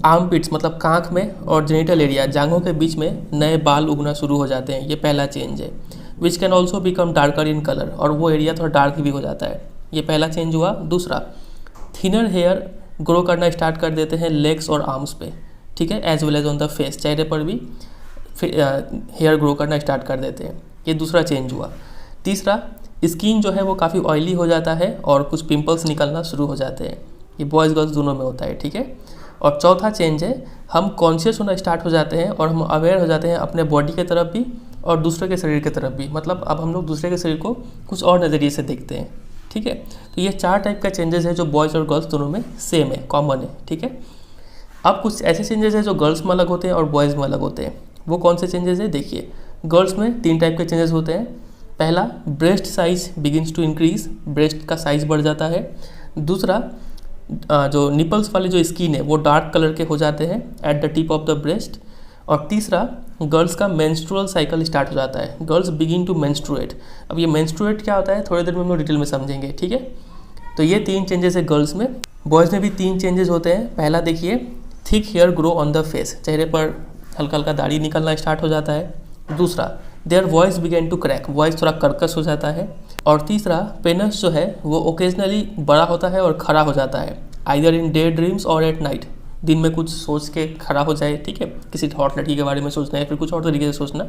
Armpits मतलब कांख में और जेनिटल एरिया जांघों के बीच में नए बाल उगना शुरू हो जाते हैं, ये पहला चेंज है। Which can also become darker in colour, और वो एरिया थोड़ा डार्क भी हो जाता है, ये पहला चेंज हुआ। दूसरा, थिनर हेयर ग्रो करना स्टार्ट कर देते हैं लेग्स और आर्म्स पे, ठीक है, as well as on the face, चेहरे पर भी हेयर ग्रो करना स्टार्ट कर देते हैं, ये दूसरा चेंज हुआ। तीसरा, स्किन जो है वो काफ़ी ऑयली हो जाता है और कुछ पिंपल्स निकलना शुरू हो जाते हैं, ये बॉयज़ गर्ल्स दोनों में होता है, ठीक है। और चौथा चेंज है, हम कॉन्शियस होना स्टार्ट हो जाते हैं और हम अवेयर हो जाते हैं अपने बॉडी के तरफ भी और दूसरे के शरीर की तरफ भी, मतलब अब हम लोग दूसरे के शरीर को कुछ और नज़रिए से देखते हैं, ठीक है। तो ये 4 टाइप का चेंजेस है जो बॉयज़ और गर्ल्स दोनों में सेम है, कॉमन है, ठीक है। अब कुछ ऐसे चेंजेस हैं जो गर्ल्स में अलग होते हैं और बॉयज़ में अलग होते हैं। वो कौन से चेंजेस है देखिए, गर्ल्स में 3 टाइप के चेंजेस होते हैं। पहला, breast size begins to increase, breast का साइज़ बढ़ जाता है। दूसरा, जो निपल्स वाले जो स्किन है वो डार्क कलर के हो जाते हैं at the tip of the breast. और तीसरा, गर्ल्स का मेंस्ट्रुअल साइकिल स्टार्ट हो जाता है, गर्ल्स बिगिन टू मेंस्ट्रुएट। अब ये मेंस्ट्रुएट क्या होता है थोड़ी देर में हम लोग डिटेल में समझेंगे, ठीक है। तो ये 3 चेंजेस है गर्ल्स में। बॉयज़ में भी 3 चेंजेस होते हैं। पहला देखिए, thick hair grow on the face, चेहरे पर हल्का हल्का दाढ़ी निकलना स्टार्ट हो जाता है। दूसरा, their voice begin to crack, voice थोड़ा कर्कश हो जाता है। और तीसरा, पेनस जो है वो ओकेजनली बड़ा होता है और खड़ा हो जाता है, आइदर इन डे ड्रीम्स और एट नाइट, दिन में कुछ सोच के खड़ा हो जाए, ठीक है, किसी हॉट लड़की के बारे में सोचना है फिर कुछ और तरीके से सोचना,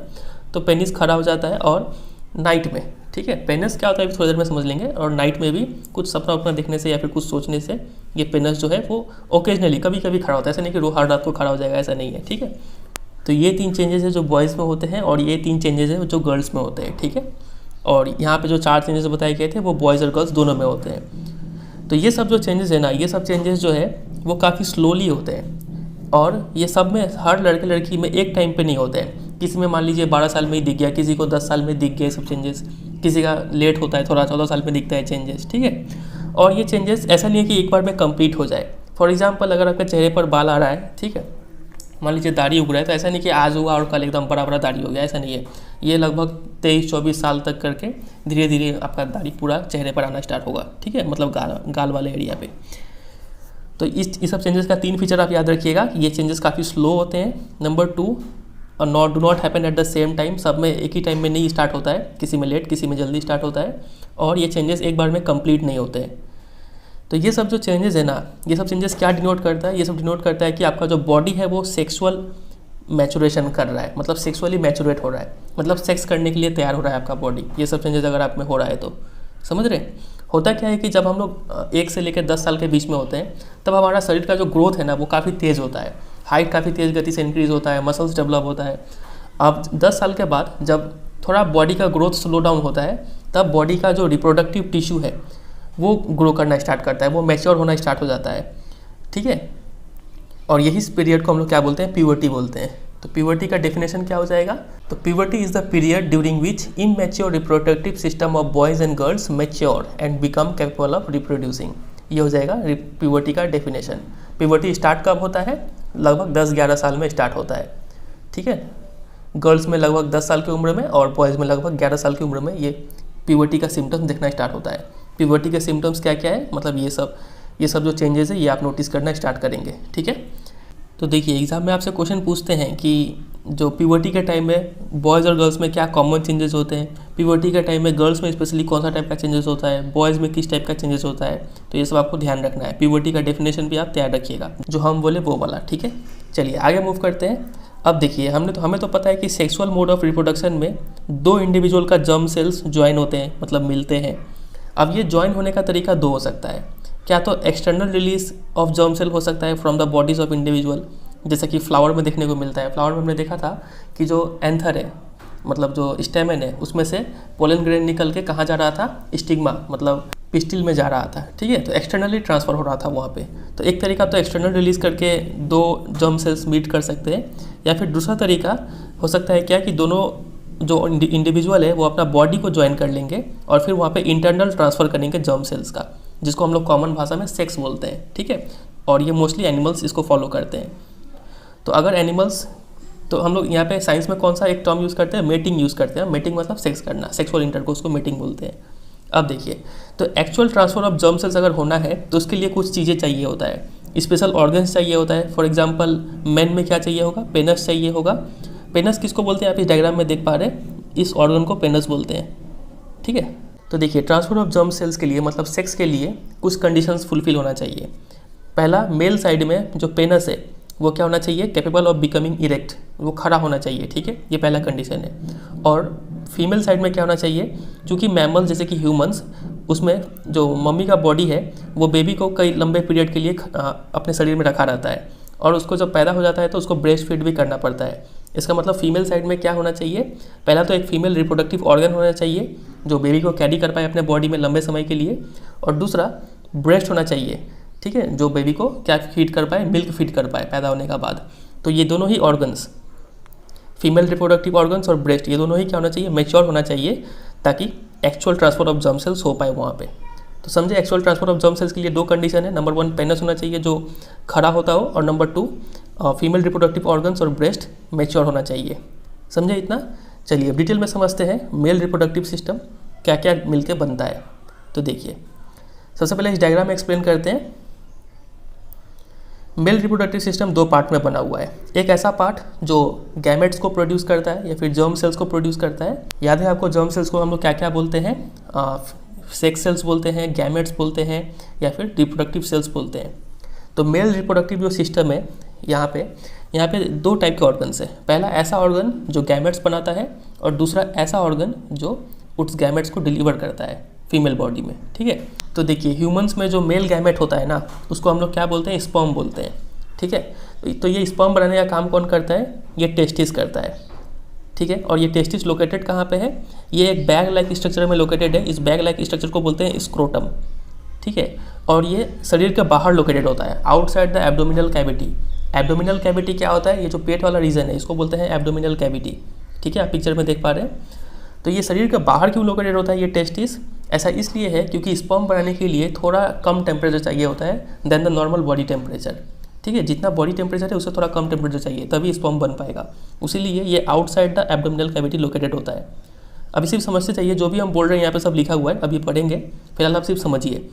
तो पेनिस खड़ा हो जाता है। और नाइट में, ठीक है, पेनिस क्या होता है थोड़ी देर में समझ लेंगे। और नाइट में भी कुछ सपना उपना देखने से या फिर कुछ सोचने से ये पेनिस जो है वो ओकेजनली कभी कभी खड़ा होता है, ऐसा नहीं कि हर रात को खड़ा हो जाएगा, ऐसा नहीं है, ठीक है। तो ये 3 चेंजेस है जो बॉयज़ में होते हैं और ये 3 चेंजेस है जो गर्ल्स में होते हैं, ठीक है। और यहाँ पे जो 4 चेंजेस बताए गए थे वो बॉयज़ और गर्ल्स दोनों में होते हैं। तो ये सब जो चेंजेस है ना, ये सब चेंजेस जो है वो काफ़ी स्लोली होते हैं और ये सब में हर लड़के लड़की में एक टाइम पे नहीं होते हैं। किसी में मान लीजिए 12 साल में ही दिख गया, किसी को 10 साल में दिख गए सब चेंजेस, किसी का लेट होता है थोड़ा, 14 साल में दिखता है चेंजेस, ठीक है। और ये चेंजेस ऐसा नहीं है कि एक बार में कंप्लीट हो जाए। फॉर एग्जांपल, अगर आपके चेहरे पर बाल आ रहा है, ठीक है, मान लीजिए दाढ़ी उग रहा है, तो ऐसा नहीं कि आज हुआ और कल एकदम बड़ा बड़ा दाढ़ी हो गया, ऐसा नहीं है। ये लगभग 23-24 साल तक करके धीरे धीरे आपका दाढ़ी पूरा चेहरे पर आना स्टार्ट होगा, ठीक है, मतलब गाल वाले एरिया पे। तो इस सब चेंजेस का 3 फीचर आप याद रखिएगा कि ये चेंजेस काफ़ी स्लो होते हैं। Number 2, do not happen at the same time, सब में एक ही टाइम में नहीं स्टार्ट होता है, किसी में लेट किसी में जल्दी स्टार्ट होता है। और ये चेंजेस एक बार में कंप्लीट नहीं होते हैं। तो ये सब जो चेंजेस है ना, ये सब चेंजेस क्या डिनोट करता है, ये सब डिनोट करता है कि आपका जो बॉडी है वो सेक्सुअल मैचुरेशन कर रहा है, मतलब सेक्सुअली मैचुरेट हो रहा है, मतलब सेक्स करने के लिए तैयार हो रहा है आपका बॉडी। ये सब चेंजेस अगर आप में हो रहा है तो समझ रहे हैं। होता क्या है कि जब हम लोग 1 से लेकर 10 साल के बीच में होते हैं तब हमारा शरीर का जो ग्रोथ है ना वो काफ़ी तेज़ होता है, हाइट काफ़ी तेज़ गति से इंक्रीज़ होता है, मसल्स डेवलप होता है। अब 10 साल के बाद जब थोड़ा बॉडी का ग्रोथ स्लो डाउन होता है तब बॉडी का जो रिप्रोडक्टिव टिश्यू है वो ग्रो करना स्टार्ट करता है, वो मैच्योर होना स्टार्ट हो जाता है, ठीक है। और यही पीरियड को हम लोग क्या बोलते हैं, प्यूबर्टी बोलते हैं। तो प्यूबर्टी का डेफिनेशन क्या हो जाएगा, तो puberty is the period during which immature reproductive system of boys and girls mature and become capable of reproducing. ये हो जाएगा प्यूबर्टी का डेफिनेशन। प्यूबर्टी स्टार्ट कब होता है, लगभग 10-11 साल में स्टार्ट होता है, ठीक है। गर्ल्स में लगभग 10 साल की उम्र में और बॉयज़ में लगभग 11 साल की उम्र में ये प्यूबर्टी का सिम्टम्स देखना स्टार्ट होता है। प्यूबर्टी के सिम्टम्स क्या क्या है, मतलब ये सब जो चेंजेस है ये आप नोटिस करना स्टार्ट करेंगे, ठीक है। तो देखिए एग्जाम में आपसे क्वेश्चन पूछते हैं कि जो प्यूबर्टी के टाइम में बॉयज़ और गर्ल्स में क्या कॉमन चेंजेस होते हैं, प्यूबर्टी के टाइम में गर्ल्स में स्पेशली कौन सा टाइप का चेंजेस होता है, बॉयज़ में किस टाइप का चेंजेस होता है। तो ये सब आपको ध्यान रखना है। प्यूबर्टी का डेफिनेशन भी आप तैयार रखिएगा, जो हम बोले वो वाला, ठीक है। चलिए आगे मूव करते हैं। अब देखिए हमें तो पता है कि सेक्सुअल मोड ऑफ रिप्रोडक्शन में 2 इंडिविजुअल का जर्म सेल्स ज्वाइन होते हैं, मतलब मिलते हैं। अब ये ज्वाइन होने का तरीका 2 हो सकता है। क्या तो external release of germ cell हो सकता है from the bodies of individual, जैसा कि फ्लावर में देखने को मिलता है। फ्लावर में हमने देखा था कि जो एंथर है, मतलब जो स्टेमन है, उसमें से पोलन ग्रेन निकल के कहाँ जा रहा था, स्टिग्मा मतलब पिस्टिल में जा रहा था। ठीक है, तो एक्सटर्नली ट्रांसफ़र हो रहा था वहाँ पे। तो एक तरीका तो एक्सटर्नल रिलीज करके दो जर्म सेल्स मीट कर सकते हैं, या फिर दूसरा तरीका हो सकता है क्या कि दोनों जो इंडिविजुअल है वो अपना बॉडी को ज्वाइन कर लेंगे और फिर वहाँ पे इंटरनल ट्रांसफ़र करेंगे जर्म सेल्स का, जिसको हम लोग कॉमन भाषा में सेक्स बोलते हैं। ठीक है, और ये मोस्टली एनिमल्स इसको फॉलो करते हैं। तो अगर एनिमल्स, तो हम लोग यहाँ पे साइंस में कौन सा एक टर्म यूज़ करते हैं, मेटिंग यूज़ करते हैं। मेटिंग मतलब सेक्स करना, सेक्सुअल इंटरकोर्स को मेटिंग बोलते हैं। अब देखिए, तो actual transfer of germ sales अगर होना है तो उसके लिए कुछ चीज़ें चाहिए होता है, स्पेशल ऑर्गन्स चाहिए होता है। फॉर एग्जांपल मेन में क्या चाहिए होगा, पेनस चाहिए होगा। पेनस किसको बोलते हैं, आप इस डायग्राम में देख पा रहे हैं, इस ऑर्गन को पेनस बोलते हैं। ठीक है, तो देखिए ट्रांसफर ऑफ जर्म सेल्स के लिए मतलब सेक्स के लिए कुछ कंडीशंस फुलफिल होना चाहिए। पहला, मेल साइड में जो पेनस है वो क्या होना चाहिए, कैपेबल ऑफ बिकमिंग इरेक्ट, वो खड़ा होना चाहिए। ठीक है, ये पहला कंडीशन है। और फीमेल साइड में क्या होना चाहिए, चूँकि मैमल जैसे कि ह्यूमंस, उसमें जो मम्मी का बॉडी है वो बेबी को कई लंबे पीरियड के लिए अपने शरीर में रखा रहता है, और उसको जब पैदा हो जाता है तो उसको ब्रेस्ट फीड भी करना पड़ता है। इसका मतलब फीमेल साइड में क्या होना चाहिए, पहला तो एक फीमेल रिप्रोडक्टिव ऑर्गन होना चाहिए जो बेबी को कैरी कर पाए अपने बॉडी में लंबे समय के लिए, और दूसरा ब्रेस्ट होना चाहिए। ठीक है, जो बेबी को क्या फीड कर पाए, मिल्क फीड कर पाए पैदा होने का बाद। तो ये दोनों ही ऑर्गन्स, फीमेल रिप्रोडक्टिव ऑर्गन्स और ब्रेस्ट, ये दोनों ही क्या होना चाहिए, मैच्योर होना चाहिए, ताकि actual transfer of germ sales हो पाए वहाँ पे। तो समझे, actual transfer of germ sales के लिए दो कंडीशन है। नंबर 1 पेनस होना चाहिए जो खड़ा होता हो, और नंबर 2 फीमेल रिप्रोडक्टिव ऑर्गन्स और ब्रेस्ट मैच्योर होना चाहिए। समझे इतना? चलिए अब डिटेल में समझते हैं मेल रिप्रोडक्टिव सिस्टम क्या क्या मिलकर बनता है। तो देखिए, सबसे पहले इस डायग्राम में एक्सप्लेन करते हैं। मेल रिप्रोडक्टिव सिस्टम दो पार्ट में बना हुआ है। एक ऐसा पार्ट जो गैमेट्स को प्रोड्यूस करता है या फिर जर्म सेल्स को प्रोड्यूस करता है। याद है आपको, जर्म सेल्स को हम लोग क्या क्या बोलते हैं, सेक्स सेल्स बोलते हैं, गैमेट्स बोलते हैं, या फिर रिप्रोडक्टिव सेल्स बोलते हैं। तो मेल रिप्रोडक्टिव जो सिस्टम है, यहाँ पे दो टाइप के ऑर्गन्स है। पहला ऐसा ऑर्गन जो गैमेट्स बनाता है, और दूसरा ऐसा ऑर्गन जो उस गैमेट्स को डिलीवर करता है फीमेल बॉडी में। ठीक है, तो देखिए ह्यूमंस में जो मेल गैमेट होता है ना, उसको हम लोग क्या बोलते हैं, स्पर्म बोलते हैं। ठीक है, तो ये स्पर्म बनाने का काम कौन करता है, ये टेस्टिस करता है। ठीक है, और ये टेस्टिस लोकेटेड कहाँ पे है, ये एक बैग लाइक स्ट्रक्चर में लोकेटेड है। इस बैग लाइक स्ट्रक्चर को बोलते हैं स्क्रोटम। ठीक है, और ये शरीर के बाहर लोकेटेड होता है, outside the abdominal cavity. Abdominal cavity क्या होता है, ये जो पेट वाला रीजन है इसको बोलते हैं एब्डोमिनल कैविटी। ठीक है, आप पिक्चर में देख पा रहे हैं। तो ये शरीर के बाहर क्यों लोकेटेड होता है ये टेस्टिस, ऐसा इसलिए है क्योंकि स्पर्म बनाने के लिए थोड़ा कम टेम्परेचर चाहिए होता है than the normal body temperature. ठीक है, जितना बॉडी टेम्परेचर है उससे थोड़ा कम टेम्परेचर चाहिए, तभी स्पर्म बन पाएगा। उसीलिए ये outside the abdominal cavity located होता है। अभी सिर्फ समझते चाहिए, जो भी हम बोल रहे हैं यहाँ पे सब लिखा हुआ है, अभी पढ़ेंगे, फिलहाल आप सिर्फ समझिए।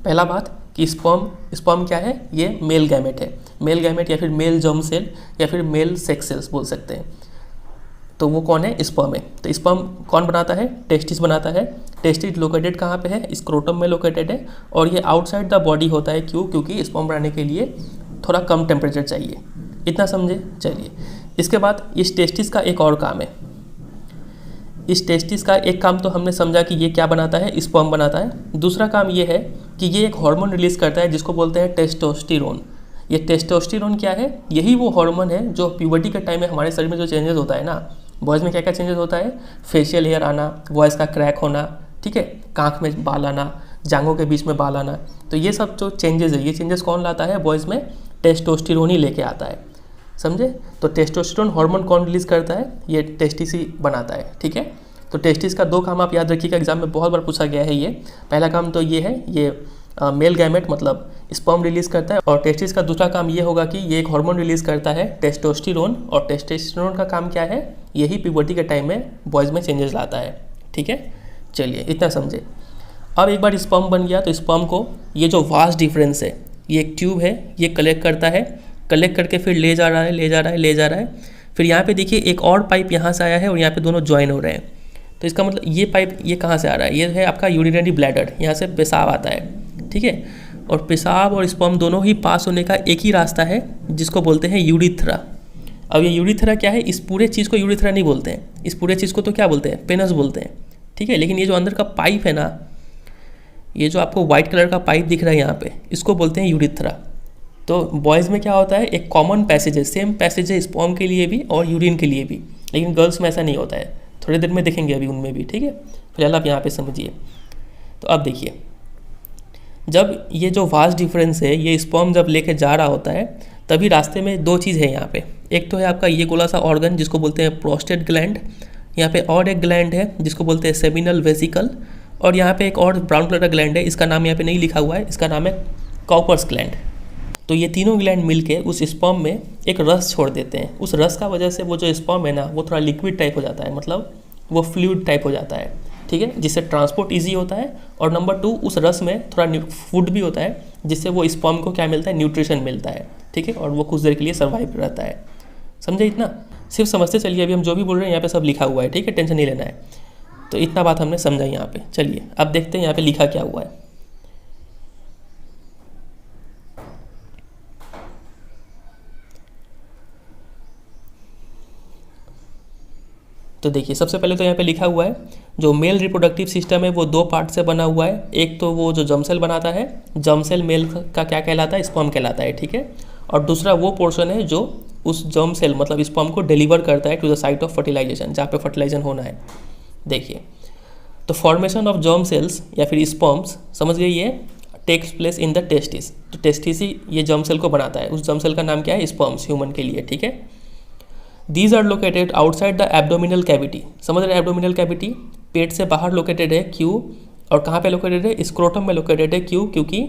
पहला बात कि स्पर्म क्या है, ये मेल गैमेट है। मेल गैमेट या फिर मेल जर्म सेल या फिर मेल सेक्स सेल्स बोल सकते हैं। तो वो कौन है, स्पर्म है। तो स्पर्म कौन बनाता है, टेस्टिस बनाता है। टेस्टिस लोकेटेड कहाँ पे है, स्क्रोटम में लोकेटेड है, और ये आउटसाइड द बॉडी होता है। क्यों, क्योंकि स्पर्म बनाने के लिए थोड़ा कम टेम्परेचर चाहिए। इतना समझे। चलिए, इसके बाद इस टेस्टिस का एक और काम है। इस टेस्टिस का एक काम तो हमने समझा कि ये क्या बनाता है, स्पर्म बनाता है। दूसरा काम ये है कि ये एक हार्मोन रिलीज़ करता है जिसको बोलते हैं टेस्टोस्टेरोन। ये टेस्टोस्टेरोन क्या है, यही वो हार्मोन है जो प्यूबर्टी के टाइम में हमारे शरीर में जो चेंजेस होता है ना, बॉयज़ में क्या क्या चेंजेस होता है, फेशियल हेयर आना, वॉइस का क्रैक होना, ठीक है, कांख में बाल आना, जांघों के बीच में बाल आना। तो ये सब जो चेंजेस है, ये चेंजेस कौन लाता है, बॉयज़ में टेस्टोस्टेरोन ही लेके आता है। समझे। तो टेस्टोस्टेरोन हार्मोन कौन रिलीज़ करता है, ये टेस्टिस ही बनाता है। ठीक है, तो टेस्टिस का दो काम आप याद रखिएगा, एग्जाम में बहुत बार पूछा गया है। ये पहला काम तो ये है, ये मेल गैमेट मतलब स्पर्म रिलीज़ करता है, और टेस्टिस का दूसरा काम ये होगा कि ये एक हार्मोन रिलीज़ करता है टेस्टोस्टेरोन, और टेस्टोस्टेरोन का काम क्या है, यही प्यूबर्टी के टाइम में बॉयज़ में चेंजेस लाता है। ठीक है, चलिए इतना समझे। अब एक बार स्पर्म बन गया तो स्पर्म को ये जो वास्ट डिफरेंस है, ये एक ट्यूब है, ये कलेक्ट करता है, कलेक्ट करके फिर ले जा रहा है। फिर यहाँ पे देखिए एक और पाइप यहाँ से आया है और यहाँ पे दोनों ज्वाइन हो रहे हैं। तो इसका मतलब ये पाइप ये कहाँ से आ रहा है, ये है आपका यूरिनरी ब्लैडर, यहाँ से पेशाब आता है। ठीक है, और पेशाब और स्पर्म दोनों ही पास होने का एक ही रास्ता है जिसको बोलते हैं यूरिथ्रा। अब ये यूरिथ्रा क्या है, इस पूरे चीज़ को यूरिथ्रा नहीं बोलते हैं, इस पूरे चीज़ को तो क्या बोलते हैं, पेनस बोलते हैं। ठीक है, लेकिन ये जो अंदर का पाइप है ना, ये जो आपको वाइट कलर का पाइप दिख रहा है यहाँ पे, इसको बोलते हैं यूरिथ्रा। तो बॉयज़ में क्या होता है, एक कॉमन पैसेज है, सेम पैसेज है स्पर्म के लिए भी और यूरिन के लिए भी, लेकिन गर्ल्स में ऐसा नहीं होता है। थोड़ी देर में देखेंगे अभी उनमें भी, ठीक है। फिलहाल आप यहाँ पे समझिए। तो अब देखिए, जब ये जो वास्ट डिफरेंस है, ये स्पर्म जब लेके जा रहा होता है, तभी रास्ते में दो चीज़ है यहाँ पे। एक तो है आपका ये गोला सा ऑर्गन जिसको बोलते हैं प्रोस्टेट ग्लैंड, यहाँ पे और एक ग्लैंड है जिसको बोलते हैं सेमिनल वेसिकल, और यहाँ पे एक और ब्राउन कलर का ग्लैंड है, इसका नाम यहाँ पे नहीं लिखा हुआ है, इसका नाम है कॉपर्स ग्लैंड। तो ये तीनों ग्लैंड मिलके उस स्पर्म में एक रस छोड़ देते हैं। उस रस का वजह से वो जो स्पर्म है ना, वो थोड़ा लिक्विड टाइप हो जाता है, मतलब वो फ्लूइड टाइप हो जाता है, ठीक है, जिससे ट्रांसपोर्ट ईजी होता है। और नंबर 2, उस रस में थोड़ा फूड भी होता है, जिससे वो स्पर्म को क्या मिलता है, न्यूट्रिशन मिलता है, ठीक है, और वो कुछ देर के लिए सर्वाइव रहता है। समझे इतना? सिर्फ समझते चलिए, अभी हम जो भी बोल रहे हैं यहाँ पे सब लिखा हुआ है, ठीक है, टेंशन नहीं लेना है। तो इतना बात हमने समझा यहाँ पे। चलिए अब देखते हैं यहाँ पे लिखा क्या हुआ है। तो देखिए, सबसे पहले तो यहाँ पे लिखा हुआ है जो मेल रिप्रोडक्टिव सिस्टम है वो 2 पार्ट से बना हुआ है। एक तो वो जो जर्म सेल बनाता है, जर्म सेल मेल का क्या कहलाता है, स्पर्म कहलाता है, ठीक है। और दूसरा वो पोर्शन है जो उस जर्म सेल मतलब स्पर्म को डिलीवर करता है to the site of fertilisation, जहाँ पे फर्टिलाइजेशन होना है। देखिए, तो फॉर्मेशन ऑफ जर्म सेल्स या फिर स्पर्म्स, समझ गए, ये takes place in the testis. तो टेस्टिस ही ये जर्म सेल को बनाता है। उस जर्म सेल का नाम क्या है, स्पर्म्स, ह्यूमन के लिए, ठीक है। These are located outside the abdominal cavity. समझ रहे, एब्डोमिनल कैविटी पेट से बाहर लोकेटेड है, क्यों, और कहाँ पे लोकेटेड है, स्क्रोटम में लोकेटेड है, क्यों, क्योंकि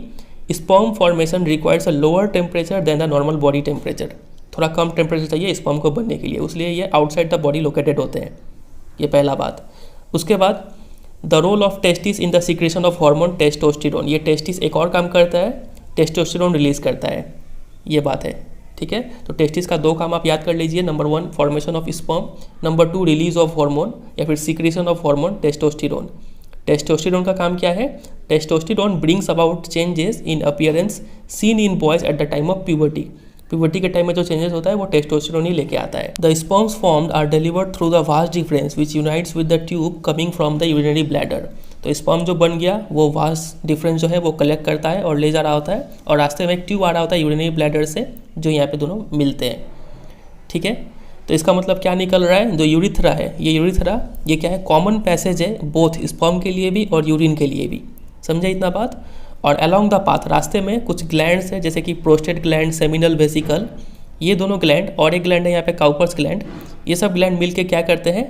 sperm formation requires a lower temperature than the normal body temperature. थोड़ा कम टेम्परेचर चाहिए स्पर्म को बनने के लिए, इसलिए ये आउटसाइड द बॉडी लोकेटेड होते हैं। ये पहला बात। उसके बाद the role of testis in the secretion of hormone testosterone. ये टेस्टिस एक और काम करता है, टेस्टोस्टेरोन रिलीज करता है, ये बात है, ठीक है। तो टेस्टिस का 2 काम आप याद कर लीजिए। Number 1 formation of sperm, number 2 release of hormone या फिर secretion of hormone testosterone. Testosterone का काम क्या है, testosterone brings about changes in appearance seen in boys eight the time of puberty. Puberty के टाइम में जो चेंजेस होता है वो टेस्टोस्टेरोन ही लेके आता है। The sperms formed are delivered through the vas deferens which unites with the tube coming from the urinary bladder. तो स्पर्म जो बन गया वो वास्ट डिफरेंस जो है वो कलेक्ट करता है और ले जा रहा होता है, और रास्ते में एक ट्यूब आ रहा होता है यूरिनरी ब्लैडर से, जो यहाँ पे दोनों मिलते हैं, ठीक है। तो इसका मतलब क्या निकल रहा है, जो यूरिथ्रा है, ये यूरिथ्रा ये क्या है, कॉमन पैसेज है बोथ स्पर्म के लिए भी और यूरिन के लिए भी। समझे इतना बात? और अलोंग द पाथ, रास्ते में कुछ ग्लैंड्स है, जैसे कि प्रोस्टेट ग्लैंड, सेमिनल वेसिकल, ये दोनों ग्लैंड, और एक ग्लैंड है यहाँ पे काउपर्स ग्लैंड। ये सब ग्लैंड मिलके क्या करते हैं,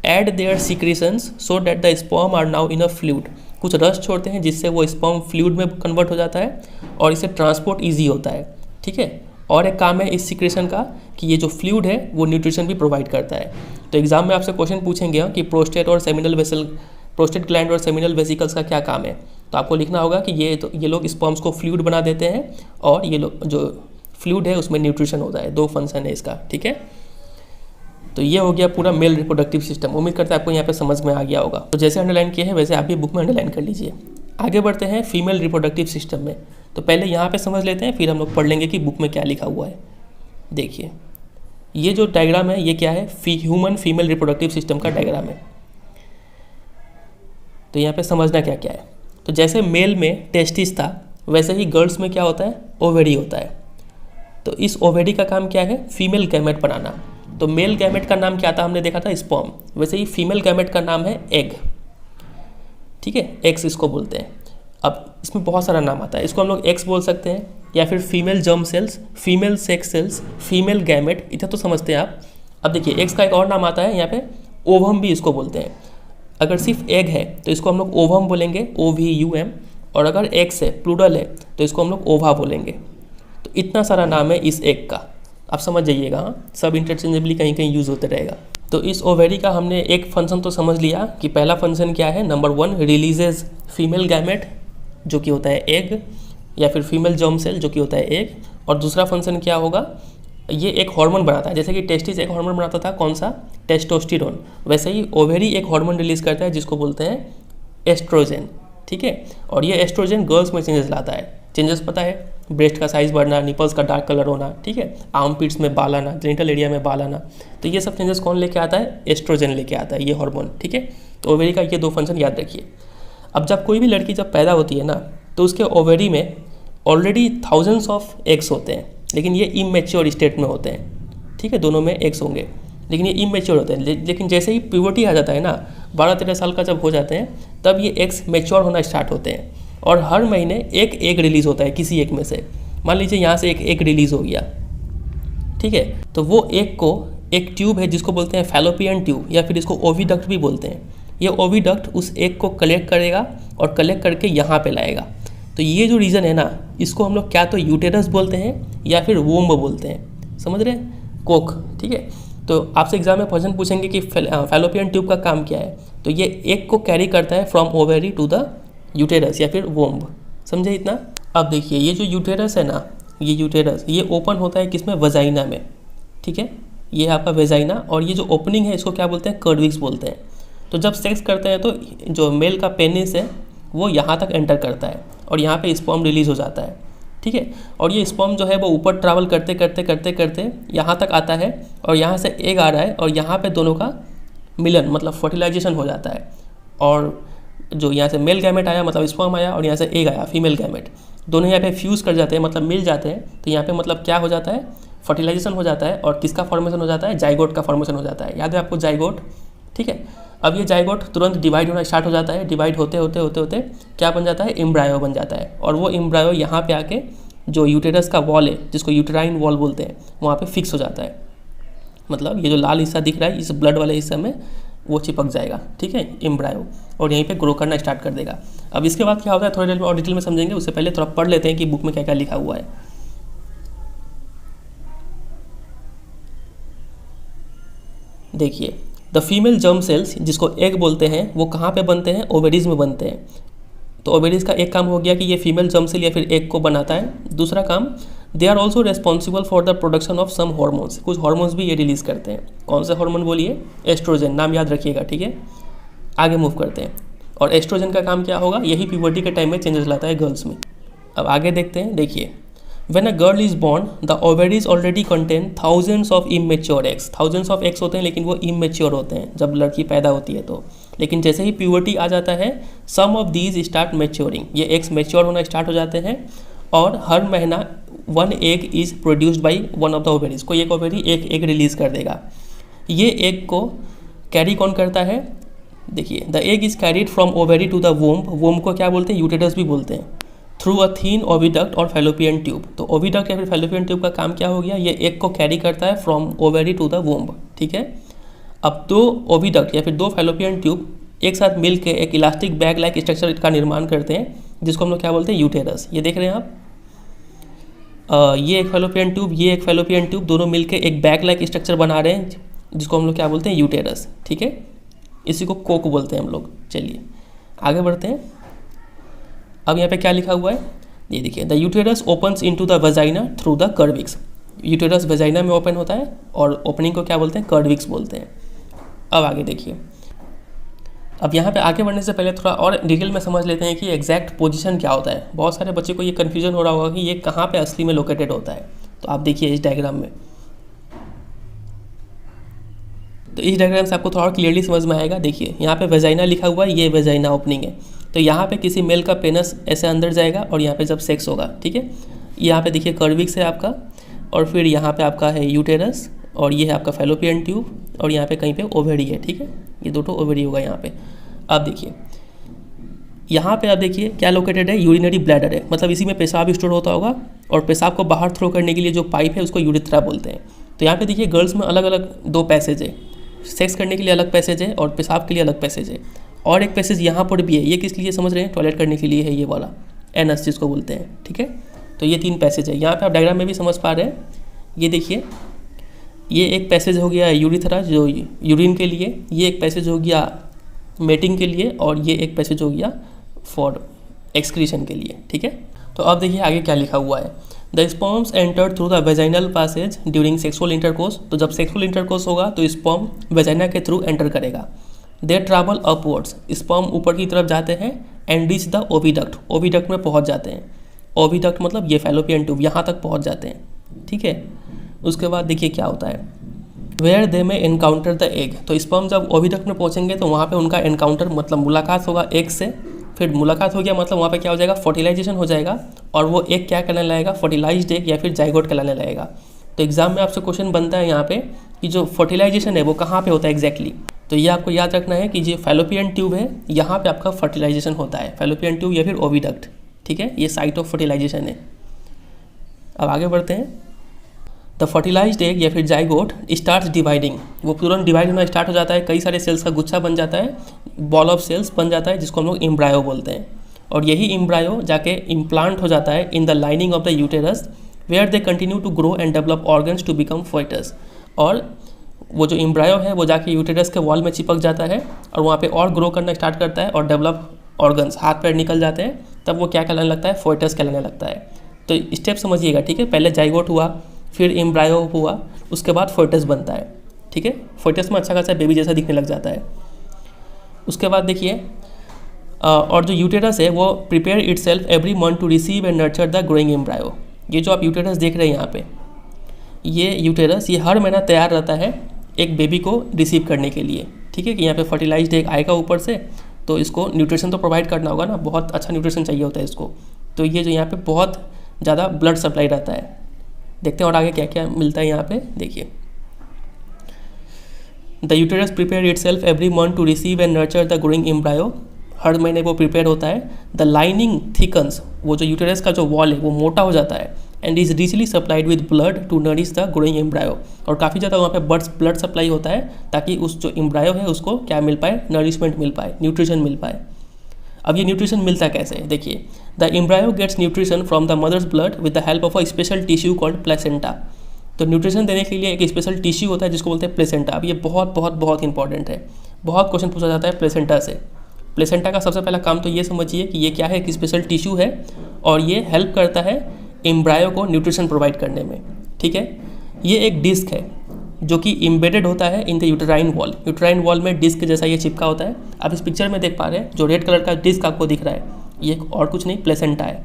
add their secretions so that the sperm are now in a fluid. कुछ रस छोड़ते हैं जिससे वो स्पर्म फ्लूइड में कन्वर्ट हो जाता है और इससे ट्रांसपोर्ट ईजी होता है, ठीक है। और एक काम है इस सिक्रेशन का कि ये जो फ्लूइड है वो न्यूट्रिशन भी प्रोवाइड करता है। तो एग्जाम में आपसे क्वेश्चन पूछेंगे कि प्रोस्टेट और सेमिनल वेसल, प्रोस्टेट ग्लैंड और सेमिनल वेसिकल्स का क्या काम है, तो आपको लिखना होगा कि ये लोग स्पर्म्स को फ्लूइड बना देते हैं, और ये लोग जो फ्लूइड है उसमें न्यूट्रिशन होता है। 2 फंक्शन है इसका, ठीक है। तो ये हो गया पूरा मेल रिप्रोडक्टिव सिस्टम। उम्मीद करता है आपको यहाँ पे समझ में आ गया होगा। तो जैसे अंडरलाइन किए हैं वैसे आप भी बुक में अंडरलाइन कर लीजिए। आगे बढ़ते हैं फीमेल रिप्रोडक्टिव सिस्टम में। तो पहले यहाँ पे समझ लेते हैं, फिर हम लोग पढ़ लेंगे कि बुक में क्या लिखा हुआ है। देखिए, ये जो डायग्राम है ये क्या है, ह्यूमन फीमेल रिप्रोडक्टिव सिस्टम का डायग्राम है। तो यहाँ पे समझना क्या क्या है। तो जैसे मेल में टेस्टिस था, वैसे ही गर्ल्स में क्या होता है, ओवेरी होता है। तो इस ओवेरी का काम क्या है, फीमेल गैमेट बनाना। तो मेल गैमेट का नाम क्या था, हमने देखा था स्पर्म, वैसे ही फीमेल गैमेट का नाम है एग, ठीक है, एग्स इसको बोलते हैं। अब इसमें बहुत सारा नाम आता है, इसको हम लोग एक्स बोल सकते हैं, या फिर female germ sales, female sex cells, female gamete, इतना तो समझते हैं आप। अब देखिए, एग्स का एक और नाम आता है यहाँ पे, ओवम भी इसको बोलते हैं। अगर सिर्फ एग है तो इसको हम लोग ओवम बोलेंगे, OVUM, और अगर एक्स है, प्लूरल है, तो इसको हम लोग ओवा बोलेंगे। तो इतना सारा नाम है इस एग का, आप समझ जाइएगा। हाँ, सब इंटरचेंजेबली कहीं कहीं यूज़ होते रहेगा। तो इस ओवेरी का हमने एक फंक्शन तो समझ लिया कि पहला फंक्शन क्या है। नंबर 1 रिलीजेज फीमेल गैमेट जो कि होता है एग, या फिर फीमेल जर्म सेल जो कि होता है एग। और दूसरा फंक्शन क्या होगा, ये एक हार्मोन बनाता है। जैसे कि टेस्टिस एक हार्मोन बनाता था, कौन सा, टेस्टोस्टेरोन, वैसे ही ओवेरी एक हार्मोन रिलीज करता है जिसको बोलते हैं एस्ट्रोजन, ठीक है। और ये एस्ट्रोजन गर्ल्स में चेंजेस लाता है। चेंजेस पता है, ब्रेस्ट का साइज़ बढ़ना, निपल्स का डार्क कलर होना, ठीक है, आर्म पिट्स में बाल आना, जेनिटल एरिया में बाल आना। तो ये सब चेंजेस कौन लेके आता है, एस्ट्रोजन लेके आता है, ये हार्मोन, ठीक है। तो ओवेरी का ये 2 फंक्शन याद रखिए। अब जब कोई भी लड़की जब पैदा होती है ना, तो उसके ओवरी में ऑलरेडी थाउजेंड्स ऑफ एग्स होते हैं, लेकिन ये इमेच्योर स्टेट में होते हैं, ठीक है, दोनों में एग्स होंगे, लेकिन ये इमेच्योर होते हैं। लेकिन जैसे ही प्यूबर्टी आ जाता है ना, 12-13 साल का जब हो जाते हैं, तब ये एग्स मैच्योर होना स्टार्ट होते हैं, और हर महीने एक एग रिलीज़ होता है किसी एक में से। मान लीजिए यहाँ से एक एग रिलीज़ हो गया, ठीक है, तो वो एग को एक ट्यूब है जिसको बोलते हैं फैलोपियन ट्यूब, या फिर इसको ओविडक्ट भी बोलते हैं। ये ओविडक्ट उस एग को कलेक्ट करेगा और कलेक्ट करके यहाँ पे लाएगा। तो ये जो रीज़न है ना, इसको हम लोग क्या तो यूटेरस बोलते हैं या फिर वोम्ब बोलते हैं, समझ रहे हैं, कोख, ठीक है। तो आपसे एग्जाम में क्वेश्चन पूछेंगे कि फैलोपियन ट्यूब का काम क्या है, तो ये एग को कैरी करता है from ovary to the uterus या फिर वोम्ब, समझे इतना। अब देखिए ये जो यूटेरस है ना, ये यूटेरस ये ओपन होता है किसमें, वजाइना में, ठीक है, ये आपका वेजाइना, और ये जो ओपनिंग है इसको क्या बोलते हैं, कर्विक्स बोलते हैं। तो जब सेक्स करते हैं तो जो मेल का पेनिस है वो यहाँ तक एंटर करता है और यहाँ पे स्पर्म रिलीज़ हो जाता है, ठीक है। और ये स्पर्म जो है वो ऊपर ट्रैवल करते करते करते करते यहाँ तक आता है, और यहाँ से एग आ रहा है, और यहाँ पे दोनों का मिलन मतलब फर्टिलाइजेशन हो जाता है। और जो यहाँ से मेल गैमेट आया मतलब स्पर्म आया, और यहाँ से एग आया फीमेल गैमेट, दोनों यहाँ पे फ्यूज़ कर जाते हैं मतलब मिल जाते हैं। तो यहाँ पे मतलब क्या हो जाता है, फर्टिलाइजेशन हो जाता है, और किसका फॉर्मेशन हो जाता है, जाइगोट का फॉर्मेशन हो जाता है। याद है आपको जाइगोट, ठीक है। अब ये जाइगोट तुरंत डिवाइड होना स्टार्ट हो जाता है, डिवाइड होते होते होते होते क्या बन जाता है, एम्ब्रायो बन जाता है, और वो एम्ब्रायो यहाँ पे आके जो यूटेरस का वॉल है जिसको यूटेराइन वॉल बोलते हैं वहाँ पे फिक्स हो जाता है। मतलब ये जो लाल हिस्सा दिख रहा है इस ब्लड वाले हिस्से में वो चिपक जाएगा, ठीक है, एम्ब्रायो, और यहीं पे ग्रो करना स्टार्ट कर देगा। अब इसके बाद क्या होता है थोड़ी देर में और डिटेल में समझेंगे, उससे पहले थोड़ा पढ़ लेते हैं कि बुक में क्या क्या लिखा हुआ है। देखिए द फीमेल जर्म सेल्स जिसको एग बोलते हैं वो कहाँ पे बनते हैं, ओवेरीज में बनते हैं। तो ओवेरीज का एक काम हो गया कि ये फीमेल जर्म सेल या फिर एग को बनाता है। दूसरा काम, they are also responsible for the production of some hormones, कुछ हॉर्मोन्स भी ये रिलीज़ करते हैं। कौन से हॉर्मोन बोलिए, एस्ट्रोजन, नाम याद रखिएगा, ठीक है। आगे मूव करते हैं, और एस्ट्रोजन का काम क्या होगा, यही प्यूबर्टी के टाइम में चेंजेस लाता है गर्ल्स में। अब आगे देखते हैं, देखिए When a girl is born, the ovaries already contain thousands of immature eggs. Thousands of eggs होते हैं लेकिन वो immature होते हैं जब लड़की पैदा होती है तो। लेकिन जैसे ही प्यूबर्टी आ जाता है, some of these start maturing. ये eggs mature होना स्टार्ट हो जाते हैं, और हर महीना one egg is produced by one of the ovaries. कोई एक ओवेरी एक एग रिलीज़ कर देगा। ये एग को कैरी कौन करता है, देखिए the egg is carried from ovary to the womb. Womb को क्या बोलते हैं, यूटेरस भी बोलते हैं, थ्रू अ थीन ओविडक्ट और फैलोपियन ट्यूब। तो ओविडक्ट या फिर फैलोपियन ट्यूब का काम क्या हो गया, ये एग को कैरी करता है from ovary to the womb, ठीक है। अब दो ओविडक्ट या फिर दो फैलोपियन ट्यूब एक साथ मिल के एक इलास्टिक बैग लाइक स्ट्रक्चर का निर्माण करते हैं, जिसको हम लोग क्या बोलते हैं, यूटेरस। ये देख रहे हैं आप, ये एक फैलोपियन ट्यूब, ये एक फैलोपियन ट्यूब, दोनों मिलकर एक बैग लाइक स्ट्रक्चर बना रहे हैं जिसको हम लोग क्या बोलते हैं, यूटेरस, ठीक है। इसी को कोक बोलते हैं हम लोग। चलिए आगे बढ़ते हैं। अब यहाँ पे क्या लिखा हुआ है, ये देखिए the uterus opens into the vagina through the cervix. Uterus vagina में ओपन होता है और ओपनिंग को क्या बोलते हैं, कर्विक्स बोलते हैं। अब आगे देखिए, अब यहाँ पे आगे बढ़ने से पहले थोड़ा और डिटेल में समझ लेते हैं कि एग्जैक्ट पोजीशन क्या होता है। बहुत सारे बच्चे को ये कन्फ्यूजन हो रहा होगा कि ये कहाँ पे असली में लोकेटेड होता है। तो आप देखिए इस डायग्राम में, तो इस डायग्राम से आपको थोड़ा और क्लियरली समझ में आएगा। देखिए यहाँ पे वेजाइना लिखा हुआ है, ये वेजाइना ओपनिंग है। तो यहाँ पे किसी मेल का पेनस ऐसे अंदर जाएगा और यहाँ पे जब सेक्स होगा, ठीक है। यहाँ पे देखिए कर्विक्स है आपका, और फिर यहाँ पे आपका है यूटेरस, और ये है आपका फैलोपियन ट्यूब, और यहाँ पे कहीं पे ओवेरी है, ठीक है। ये दोनों ओवेरी होगा यहाँ पे। अब देखिए यहाँ पे आप देखिए क्या लोकेटेड है, यूरिनरी ब्लैडर है, मतलब इसी में पेशाब स्टोर होता होगा, और पेशाब को बाहर थ्रो करने के लिए जो पाइप है उसको यूरिथ्रा बोलते हैं। तो यहाँ पे देखिए गर्ल्स में अलग अलग दो पैसेज है, सेक्स करने के लिए अलग पैसेज है और पेशाब के लिए अलग पैसेज है, और एक पैसेज यहाँ पर भी है। ये किस लिए समझ रहे हैं, टॉयलेट करने के लिए है, ये वाला एनस जिसको बोलते हैं, ठीक है। तो ये तीन पैसेज है, यहाँ पे आप डायग्राम में भी समझ पा रहे हैं। ये देखिए ये एक पैसेज हो गया यूरिथ्रा जो यूरिन के लिए, ये एक पैसेज हो गया मेटिंग के लिए, और ये एक पैसेज हो गया फॉर एक्सक्रीशन के लिए, ठीक है। तो अब देखिए आगे क्या लिखा हुआ है, the sperms enter through the vaginal passage during sexual intercourse. तो जब सेक्सुअल इंटरकोर्स होगा तो स्पर्म वेजाइना के थ्रू एंटर करेगा। दे ट्रैवल अपवर्ड्स, स्पर्म ऊपर की तरफ जाते हैं, and reach the oviduct, oviduct में पहुंच जाते हैं। ओविडक्ट मतलब ये फैलोपियन ट्यूब, यहाँ तक पहुंच जाते हैं, ठीक है। उसके बाद देखिए क्या होता है, वेयर दे में एनकाउंटर द एग। तो स्पर्म जब ओविडक्ट में पहुँचेंगे तो वहाँ पे उनका एनकाउंटर मतलब मुलाकात होगा एग से, फिर मुलाकात हो गया मतलब वहाँ पे क्या हो जाएगा, फर्टिलाइजेशन हो जाएगा और वो एक क्या कहलाने लगेगा, फर्टिलाइज्ड एग या फिर जाइगोट कहलाने लगेगा। तो एग्जाम में आपसे क्वेश्चन बनता है यहाँ पे कि जो फर्टिलाइजेशन है वो कहाँ पे होता है एग्जैक्टली। तो ये आपको याद रखना है कि जो फैलोपियन ट्यूब है यहाँ पे आपका फर्टिलाइजेशन होता है, फैलोपियन ट्यूब या फिर ओविडक्ट, ठीक है, ये साइट ऑफ फर्टिलाइजेशन है। अब आगे बढ़ते हैं। द फर्टिलाइज्ड एग या फिर जाइगोट स्टार्ट्स डिवाइडिंग, वो तुरंत डिवाइड होना स्टार्ट हो जाता है, कई सारे सेल्स का गुच्छा बन जाता है, बॉल ऑफ सेल्स बन जाता है जिसको हम लोग एम्ब्रायो बोलते हैं। और यही एम्ब्रायो जाके इम्प्लांट हो जाता है in the lining of the uterus where they continue to grow and develop organs to become foetus. और वो जो एम्ब्रायो है वो जाके यूटेरस के वॉल में चिपक जाता है और वहाँ पे और ग्रो करना स्टार्ट करता है और डेवलप ऑर्गन्स हाथ पैर निकल जाते हैं, तब वो क्या कहलाने लगता है, फोइटस कहलाने लगता है। तो स्टेप समझिएगा, ठीक है, पहले जाइगोट हुआ, फिर एम्ब्रायो हुआ, उसके बाद फोइटस बनता है, ठीक है। फोइटस में अच्छा खासा बेबी जैसा दिखने लग जाता है। उसके बाद देखिए और जो यूटेरस है वो prepare itself every month to receive and nurture the growing embryo. ये जो आप यूटेरस देख रहे हैं यहाँ पे, ये यूटेरस ये हर महीना तैयार रहता है एक बेबी को रिसीव करने के लिए, ठीक है, कि यहाँ पे फर्टिलाइज्ड एग आएगा ऊपर से, तो इसको न्यूट्रिशन तो प्रोवाइड करना होगा ना, बहुत अच्छा न्यूट्रिशन चाहिए होता है इसको। तो ये जो यहाँ पे बहुत ज़्यादा ब्लड सप्लाई रहता है। देखते हैं और आगे क्या क्या मिलता है यहाँ पे, देखिए। The uterus prepare itself every month to receive and nurture the growing embryo, हर महीने वो प्रिपेयर होता है। द लाइनिंग थिकन्स, वो जो यूटेरस का जो वॉल है वो मोटा हो जाता है and is richly supplied with blood to nourish the growing embryo, और काफ़ी ज़्यादा वहाँ पे ब्लड सप्लाई होता है ताकि उस जो एम्ब्रायो है उसको क्या मिल पाए, नरिशमेंट मिल पाए, न्यूट्रिशन मिल पाए। अब ये न्यूट्रिशन मिलता कैसे है, देखिए। The embryo gets nutrition from the mother's blood with the help of a special tissue called placenta. तो न्यूट्रिशन देने के लिए एक स्पेशल टिश्यू होता है जिसको बोलते हैं प्लेसेंटा। अब ये बहुत बहुत बहुत इंपॉर्टेंट है, बहुत क्वेश्चन पूछा जाता है प्लेसेंटा से। प्लेसेंटा का सबसे पहला काम तो ये समझिए कि ये क्या है, एक स्पेशल टिश्यू है और ये हेल्प करता है एम्ब्रायो को न्यूट्रिशन प्रोवाइड करने में, ठीक है। ये एक डिस्क है जो कि इम्बेडेड होता है in the uterine wall, uterine wall में डिस्क जैसा ये चिपका होता है। आप इस पिक्चर में देख पा रहे हैं जो रेड कलर का डिस्क आपको दिख रहा है, ये और कुछ नहीं प्लेसेंटा है,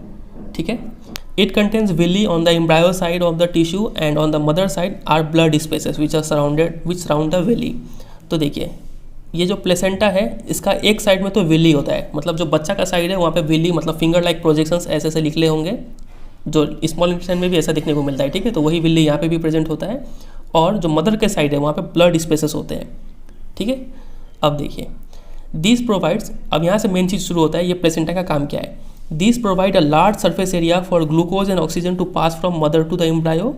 ठीक है। It contains villi on the embryo side of the tissue and on the mother side are blood spaces which surround the villi. तो देखिए ये जो प्लेसेंटा है इसका एक साइड में तो विली होता है, मतलब जो बच्चा का साइड है वहाँ पे विली मतलब फिंगर लाइक प्रोजेक्शंस ऐसे ऐसे निकले होंगे, जो स्मॉल इंटेस्टाइन में भी ऐसा देखने को मिलता है, ठीक है। तो वही विली यहाँ पे भी प्रेजेंट होता है। और जो मदर के साइड है वहाँ पे ब्लड स्पेसेस होते हैं, ठीक है। अब देखिए दिस प्रोवाइड्स, अब यहाँ से मेन चीज़ शुरू होता है, ये प्लेसेंटा का काम क्या है। This provide a large surface area for glucose and oxygen to pass from mother to the embryo.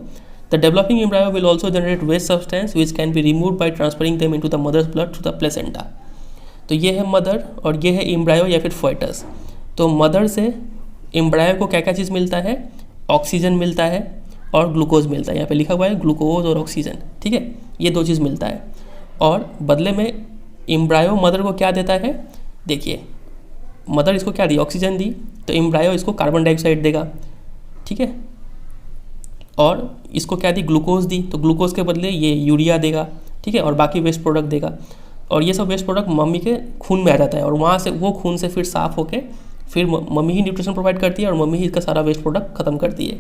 The developing embryo will also generate waste substance which can be remove by transferring them into the mother's blood to the placenta. तो ये है mother और ये है embryo या फिर foetus. तो mother से एम्ब्रायो को क्या क्या चीज़ मिलता है, ऑक्सीजन मिलता है और ग्लूकोज मिलता है, यहाँ पे लिखा हुआ है ग्लूकोज और ऑक्सीजन, ठीक है, ये दो चीज़ मिलता है। और बदले में एम्ब्रायो मदर को क्या देता है, देखिए मदर इसको क्या दी, ऑक्सीजन दी, तो एम्ब्रायो इसको कार्बन डाइऑक्साइड देगा, ठीक है। और इसको क्या दी, ग्लूकोज दी, तो ग्लूकोज के बदले ये यूरिया देगा, ठीक है, और बाकी वेस्ट प्रोडक्ट देगा। और ये सब वेस्ट प्रोडक्ट मम्मी के खून में आ जाता है और वहाँ से वो खून से फिर साफ़ होके फिर मम्मी ही न्यूट्रिशन प्रोवाइड करती है और मम्मी ही इसका सारा वेस्ट प्रोडक्ट खत्म करती है,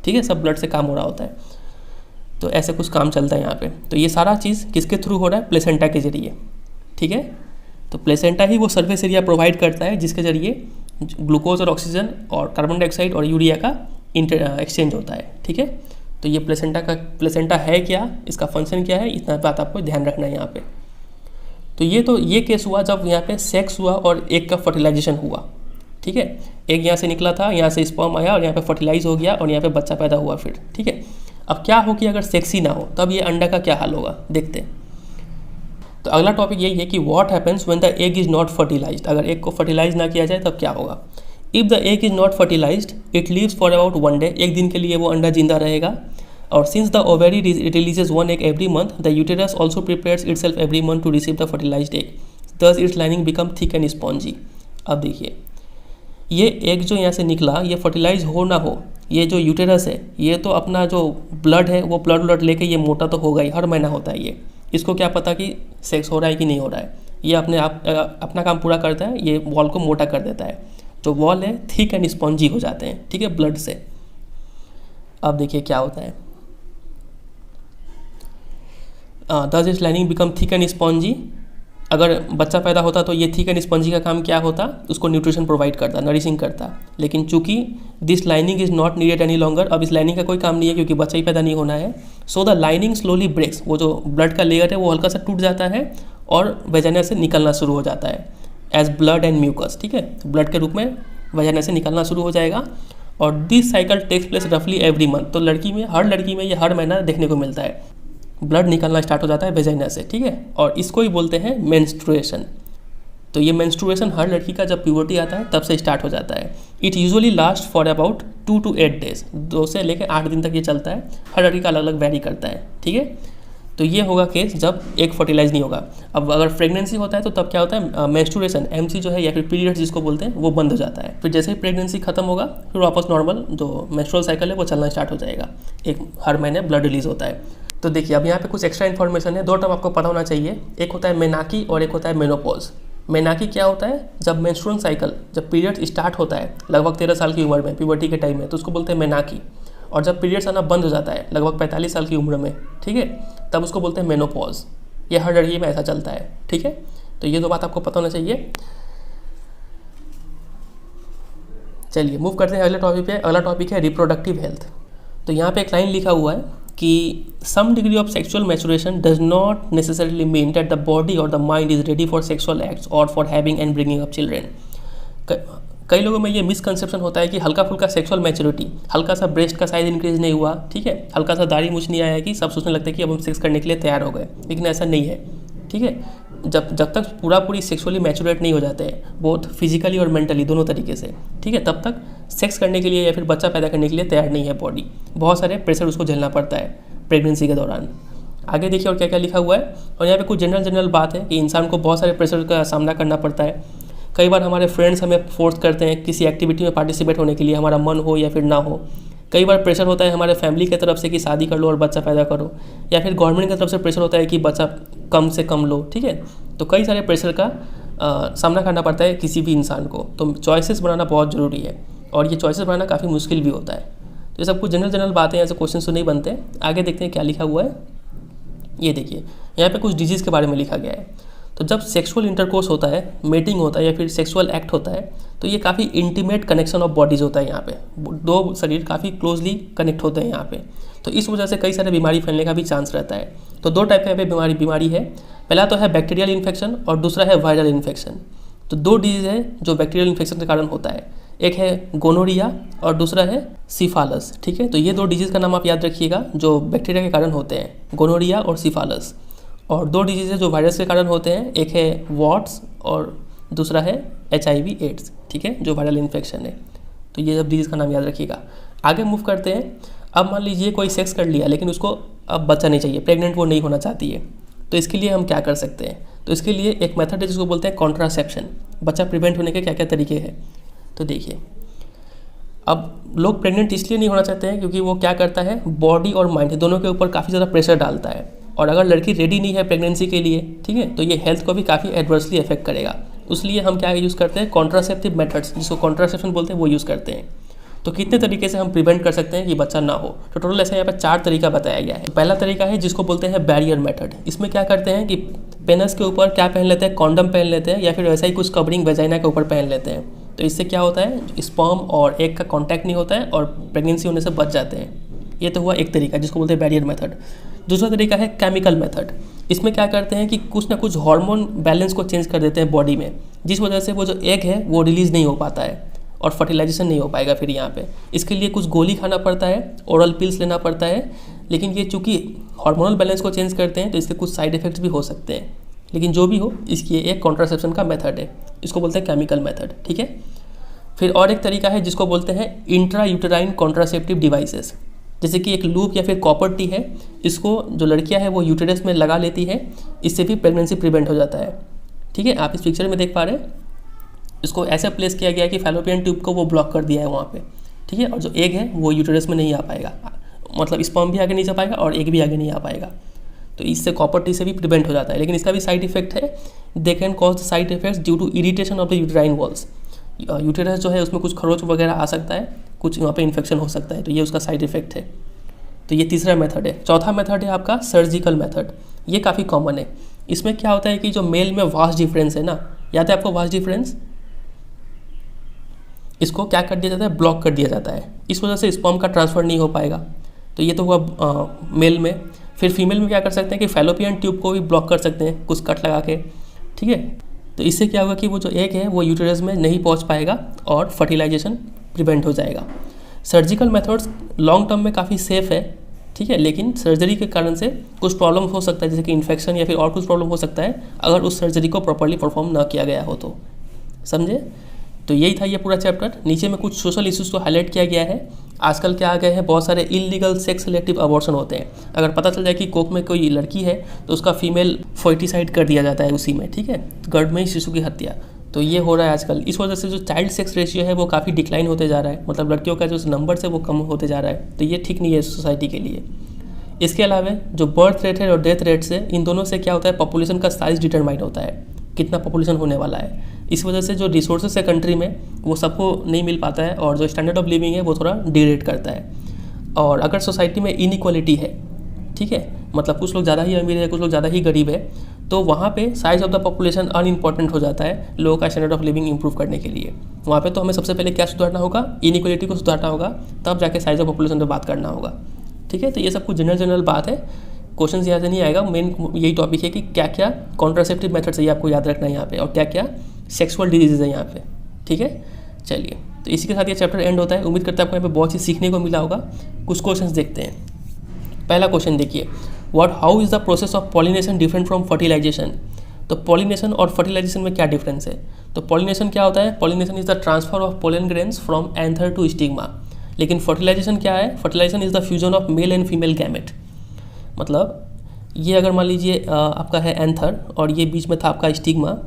ठीक है। सब ब्लड से काम हो रहा होता है, तो ऐसे कुछ काम चलता है यहाँ पे। तो ये सारा चीज़ किसके थ्रू हो रहा है, प्लेसेंटा के जरिए, ठीक है। तो प्लेसेंटा ही वो सर्फेस एरिया प्रोवाइड करता है जिसके जरिए ग्लूकोज और ऑक्सीजन और कार्बन डाइऑक्साइड और यूरिया का एक्सचेंज होता है, ठीक है। तो ये प्लेसेंटा है क्या, इसका फंक्शन क्या है, इतना बात आपको ध्यान रखना है यहाँ पे। तो ये केस हुआ जब यहाँ पे सेक्स हुआ और एग का फर्टिलाइजेशन हुआ, ठीक है। एग यहाँ से निकला था, यहाँ से स्पर्म आया और यहाँ पे फर्टिलाइज हो गया और यहाँ पे बच्चा पैदा हुआ फिर, ठीक है। अब क्या हो कि अगर सेक्स ही ना हो तब ये अंडा का क्या हाल होगा, देखते हैं। तो अगला टॉपिक यही है कि what happens when the egg is not fertilised, अगर एग को फर्टिलाइज ना किया जाए तब क्या होगा। If the egg is not fertilised it lives for about 1 day, एक दिन के लिए वो अंडा जिंदा रहेगा। और since the ovary releases 1 egg every month, the uterus also prepares itself every month to receive the fertilised egg, thus its lining become thick and spongy. अब देखिए ये एग जो यहाँ से निकला, ये फर्टिलाइज हो ना हो, ये जो यूटेरस है ये तो अपना जो ब्लड है वो ब्लड लेके ये मोटा तो होगा ही, हर महीना होता है ये, इसको क्या पता कि सेक्स हो रहा है कि नहीं हो रहा है। ये अपना काम पूरा करता है, ये वॉल को मोटा कर देता है, जो वॉल है थिक एंड स्पॉन्जी हो जाते हैं, ठीक है, ब्लड से। अब देखिए क्या होता है, thus its lining become thick and spongy अगर बच्चा पैदा होता तो ये थिक एंड स्पंजी का काम क्या होता, उसको न्यूट्रिशन प्रोवाइड करता, नरिशिंग करता। लेकिन चूंकि this lining is not needed any longer, अब इस लाइनिंग का कोई काम नहीं है क्योंकि बच्चा ही पैदा नहीं होना है। So the lining slowly breaks, वो जो ब्लड का लेयर है वो हल्का सा टूट जाता है और वेजाइना से निकलना शुरू हो जाता है एज ब्लड एंड म्यूकस, ठीक है, ब्लड के रूप में वेजाइना से निकलना शुरू हो जाएगा। और दिस साइकिल टेक्स प्लेस रफली एवरी मंथ, तो हर लड़की में ये हर महीना देखने को मिलता है, ब्लड निकलना स्टार्ट हो जाता है वेजाइना से, ठीक है। और इसको ही बोलते हैं मेंस्ट्रुएशन। तो ये मेंस्ट्रुएशन हर लड़की का जब प्यूबर्टी आता है तब से स्टार्ट हो जाता है। It usually last for about 2 to 8 days, 2 से लेकर 8 दिन तक ये चलता है, हर लड़की का अलग अलग वैरी करता है, ठीक है। तो ये होगा केस जब एक फर्टिलाइज नहीं होगा। अब अगर प्रेगनेंसी होता है तो तब क्या होता है, मेंस्ट्रुएशन एमसी जो है या फिर पीरियड्स जिसको बोलते हैं वो बंद हो जाता है। फिर जैसे ही प्रेगनेंसी खत्म होगा फिर वापस नॉर्मल जो मेंस्ट्रुअल साइकिल है वो चलना स्टार्ट हो जाएगा, हर महीने ब्लड रिलीज होता है। तो देखिए अब यहाँ पे कुछ एक्स्ट्रा इन्फॉर्मेशन है, 2 टर्म आपको पता होना चाहिए, एक होता है मेनाकी और एक होता है मेनोपॉज। मेनाकी क्या होता है, जब मेंस्ट्रुअल साइकिल, जब पीरियड स्टार्ट होता है लगभग 13 साल की उम्र में, प्यूबर्टी के टाइम में, तो उसको बोलते हैं मेनाकी। और जब पीरियड्स आना बंद हो जाता है लगभग 45 साल की उम्र में, ठीक है, तब उसको बोलते हैं मेनोपॉज। ये हर लड़की में ऐसा चलता है, ठीक है। तो ये 2 बात आपको पता होना चाहिए। चलिए मूव करते हैं अगले टॉपिक पे। अगला टॉपिक है रिप्रोडक्टिव हेल्थ। तो यहाँ पे एक लाइन लिखा हुआ है कि some degree of sexual maturation does not necessarily mean that the body और the mind is ready for sexual acts और for having and bringing up children. कई लोगों में ये मिसकंसेप्शन होता है कि हल्का फुल्का सेक्सुअल मैच्योरिटी, हल्का सा ब्रेस्ट का साइज इंक्रीज नहीं हुआ, ठीक है, हल्का सा दाढ़ी मूछ नहीं आया कि सब सोचने लगते हैं कि अब हम सेक्स करने के लिए तैयार हो गए, लेकिन ऐसा नहीं है, ठीक है। जब तक पूरी सेक्सुअली मैच्योरेट नहीं हो जाते हैं, बोथ फिजिकली और मेंटली दोनों तरीके से, ठीक है, तब तक सेक्स करने के लिए या फिर बच्चा पैदा करने के लिए तैयार नहीं है बॉडी। बहुत सारे प्रेशर उसको झेलना पड़ता है प्रेगनेंसी के दौरान। आगे देखिए और क्या क्या लिखा हुआ है। और यहाँ पे कुछ जनरल बात है कि इंसान को बहुत सारे प्रेशर का सामना करना पड़ता है। कई बार हमारे फ्रेंड्स हमें फोर्स करते हैं किसी एक्टिविटी में पार्टिसिपेट होने के लिए, हमारा मन हो या फिर ना हो। कई बार प्रेशर होता है हमारे फैमिली की तरफ से कि शादी कर लो और बच्चा पैदा करो, या फिर गवर्नमेंट की तरफ से प्रेशर होता है कि बच्चा कम से कम लो, ठीक है। तो कई सारे प्रेशर का सामना करना पड़ता है किसी भी इंसान को। तो चॉइसेस बनाना बहुत ज़रूरी है और ये चॉइसेस बनाना काफ़ी मुश्किल भी होता है। तो ये सब कुछ जनरल बातें, ऐसे क्वेश्चन तो नहीं बनते। आगे देखते हैं क्या लिखा हुआ है। ये देखिए यहाँ पे कुछ डिजीज़ के बारे में लिखा गया है। तो जब सेक्सुअल इंटरकोर्स होता है, मेटिंग होता है या फिर सेक्सुअल एक्ट होता है, तो ये काफ़ी इंटीमेट कनेक्शन ऑफ बॉडीज़ होता है। यहाँ पे 2 शरीर काफ़ी क्लोजली कनेक्ट होते हैं यहाँ पे। तो इस वजह से कई सारे बीमारी फैलने का भी चांस रहता है। तो 2 टाइप का यहाँ पे बीमारी है। पहला तो है बैक्टीरियल इन्फेक्शन और दूसरा है वायरल इन्फेक्शन। तो 2 डिजीज़ है जो बैक्टीरियल इन्फेक्शन के कारण होता है, एक है गोनोरिया और दूसरा है सिफालस, ठीक है। तो ये 2 डिजीज़ का नाम आप याद रखिएगा जो बैक्टीरिया के कारण होते हैं, गोनोरिया और सिफालस। और 2 डिजीज़ है जो वायरस के कारण होते हैं, एक है वॉट्स और दूसरा है HIV एड्स, ठीक है, जो वायरल इन्फेक्शन है। तो ये सब डिजीज़ का नाम याद रखिएगा। आगे मूव करते हैं। अब मान लीजिए कोई सेक्स कर लिया लेकिन उसको अब बच्चा नहीं चाहिए, प्रेग्नेंट वो नहीं होना चाहती है, तो इसके लिए हम क्या कर सकते हैं। तो इसके लिए एक मेथड है जिसको बोलते हैं कॉन्ट्रासेप्शन। बच्चा प्रिवेंट होने के क्या क्या तरीके हैं। तो देखिए अब लोग प्रेग्नेंट इसलिए नहीं होना चाहते हैं क्योंकि वो क्या करता है, बॉडी और माइंड दोनों के ऊपर काफ़ी ज़्यादा प्रेशर डालता है। और अगर लड़की रेडी नहीं है प्रेगनेंसी के लिए, ठीक है, तो ये हेल्थ को भी काफ़ी एडवर्सली इफेक्ट करेगा। इसलिए हम क्या यूज़ करते हैं, कॉन्ट्रासेप्टिव मेथड्स, जिसको कॉन्ट्रासेप्शन बोलते हैं, वो यूज़ करते हैं। तो कितने तरीके से हम प्रिवेंट कर सकते हैं कि बच्चा ना हो। तो टोटल ऐसे यहाँ पर 4 तरीका बताया गया है। पहला तरीका है जिसको बोलते हैं बैरियर मेथड। इसमें क्या करते हैं कि पेनस के ऊपर क्या पहन लेते हैं, कॉन्डम पहन लेते हैं, या फिर वैसा ही कुछ कवरिंग वेजाइना के ऊपर पहन लेते हैं। तो इससे क्या होता है, स्पर्म और एग का कॉन्टैक्ट नहीं होता है और प्रेगनेंसी होने से बच जाते हैं। ये तो हुआ एक तरीका जिसको बोलते हैं बैरियर मेथड। दूसरा तरीका है केमिकल मेथड। इसमें क्या करते हैं कि कुछ ना कुछ हार्मोन बैलेंस को चेंज कर देते हैं बॉडी में, जिस वजह से वो जो एग है वो रिलीज़ नहीं हो पाता है और फर्टिलाइजेशन नहीं हो पाएगा फिर यहाँ पे। इसके लिए कुछ गोली खाना पड़ता है, ओरल पिल्स लेना पड़ता है। लेकिन ये चूँकि हार्मोनल बैलेंस को चेंज करते हैं तो इसके कुछ साइड इफेक्ट्स भी हो सकते हैं। लेकिन जो भी हो, इसकी एक कॉन्ट्रासेप्शन का मेथड है, इसको बोलते हैं केमिकल मेथड, ठीक है। फिर और एक तरीका है जिसको बोलते हैं इंट्रा यूटेराइन कॉन्ट्रासेप्टिव डिवाइसेस। जैसे कि एक लूप या फिर कॉपर टी है, इसको जो लड़कियां हैं वो यूटेरस में लगा लेती है, इससे भी प्रेगनेंसी प्रिवेंट हो जाता है, ठीक है। आप इस पिक्चर में देख पा रहे हैं, इसको ऐसे प्लेस किया गया है कि फैलोपियन ट्यूब को वो ब्लॉक कर दिया है वहाँ पे, ठीक है। और जो एग है वो यूटेरस में नहीं आ पाएगा, मतलब स्पर्म भी आगे नहीं जा पाएगा और एग भी आगे नहीं आ पाएगा। तो इससे कॉपर टी से भी प्रिवेंट हो जाता है। लेकिन इसका भी साइड इफेक्ट है, they can cause side effects due to irritation of the uterine walls. Uterus जो है उसमें कुछ खरोच वगैरह आ सकता है, कुछ वहाँ पे इन्फेक्शन हो सकता है, तो ये उसका साइड इफेक्ट है। तो ये तीसरा मेथड है। चौथा मेथड है आपका सर्जिकल मेथड। ये काफ़ी कॉमन है। इसमें क्या होता है कि जो मेल में वास्ट डिफरेंस है ना, याद है आपको वास्ट डिफरेंस, इसको क्या कर दिया जाता है, ब्लॉक कर दिया जाता है। इस वजह से स्पर्म का ट्रांसफ़र नहीं हो पाएगा। तो ये तो हुआ मेल में। फिर फीमेल में क्या कर सकते हैं कि फैलोपियन ट्यूब को भी ब्लॉक कर सकते हैं कुछ कट लगा के, ठीक है। तो इससे क्या होगा कि वो जो एग है वो यूटेरस में नहीं पहुंच पाएगा और फर्टिलाइजेशन प्रिवेंट हो जाएगा। सर्जिकल मेथड्स लॉन्ग टर्म में काफ़ी सेफ है, ठीक है, लेकिन सर्जरी के कारण से कुछ प्रॉब्लम हो सकता है, जैसे कि इन्फेक्शन या फिर और कुछ प्रॉब्लम हो सकता है अगर उस सर्जरी को प्रॉपर्ली परफॉर्म ना किया गया हो तो, समझे। तो यही था ये पूरा चैप्टर। नीचे में कुछ सोशल इश्यूज़ को हाईलाइट किया गया है। आजकल क्या आ गए हैं, बहुत सारे इलीगल सेक्स रिलेटिव अबॉर्शन होते हैं। अगर पता चल जाए कि कोख में कोई लड़की है तो उसका फीमेल फोर्टिसाइड कर दिया जाता है उसी में, ठीक है, गर्भ में ही शिशु की हत्या। तो ये हो रहा है आजकल। इस वजह से जो चाइल्ड सेक्स रेशियो है वो काफ़ी डिक्लाइन होते जा रहा है, मतलब लड़कियों का जो नंबर है वो कम होते जा रहा है। तो ये ठीक नहीं है सोसाइटी के लिए। इसके अलावा जो बर्थ रेट है और डेथ रेट से, इन दोनों से क्या होता है, पॉपुलेशन का साइज डिटरमाइन होता है, कितना पॉपुलेशन होने वाला है। इस वजह से जो रिसोर्सेस है कंट्री में वो सबको नहीं मिल पाता है और जो स्टैंडर्ड ऑफ लिविंग है वो थोड़ा डिग्रेड करता है। और अगर सोसाइटी में इनइक्वालिटी है, ठीक है, मतलब कुछ लोग ज़्यादा ही अमीर है, कुछ लोग ज़्यादा ही गरीब है, तो वहाँ पे size of the population unimportant हो जाता है लोगों का स्टैंडर्ड ऑफ लिविंग इंप्रूव करने के लिए। वहाँ पे तो हमें सबसे पहले क्या सुधारना होगा, इनइक्वालिटी को सुधारना होगा, तब जाके साइज ऑफ पॉपुलेशन पर बात करना होगा, ठीक है। तो ये सब कुछ जनरल बात है, क्वेश्चन यहाँ से नहीं आएगा। मेन यही टॉपिक है कि क्या क्या कॉन्ट्रासेप्टिव मेथड्स है, ये आपको याद रखना है यहाँ पे, और क्या क्या सेक्सुअल डिजीज़ है यहाँ पे, ठीक है। चलिए, तो इसी के साथ ये चैप्टर एंड होता है। उम्मीद करता है आपको यहाँ पे बहुत चीज़ सीखने को मिला होगा। कुछ क्वेश्चंस देखते हैं। पहला क्वेश्चन देखिए, how is the process of pollination different from fertilisation. तो पॉलिनेशन और फर्टिलाइजेशन में क्या डिफरेंस है। तो पॉलिनेशन क्या होता है, pollination is the transfer of pollen grains from anther to stigma. लेकिन फर्टिलाइजेशन क्या है, fertilisation is the fusion of male and female gamete. मतलब ये अगर मान लीजिए आपका है एंथर और ये बीच में था आपका स्टिग्मा,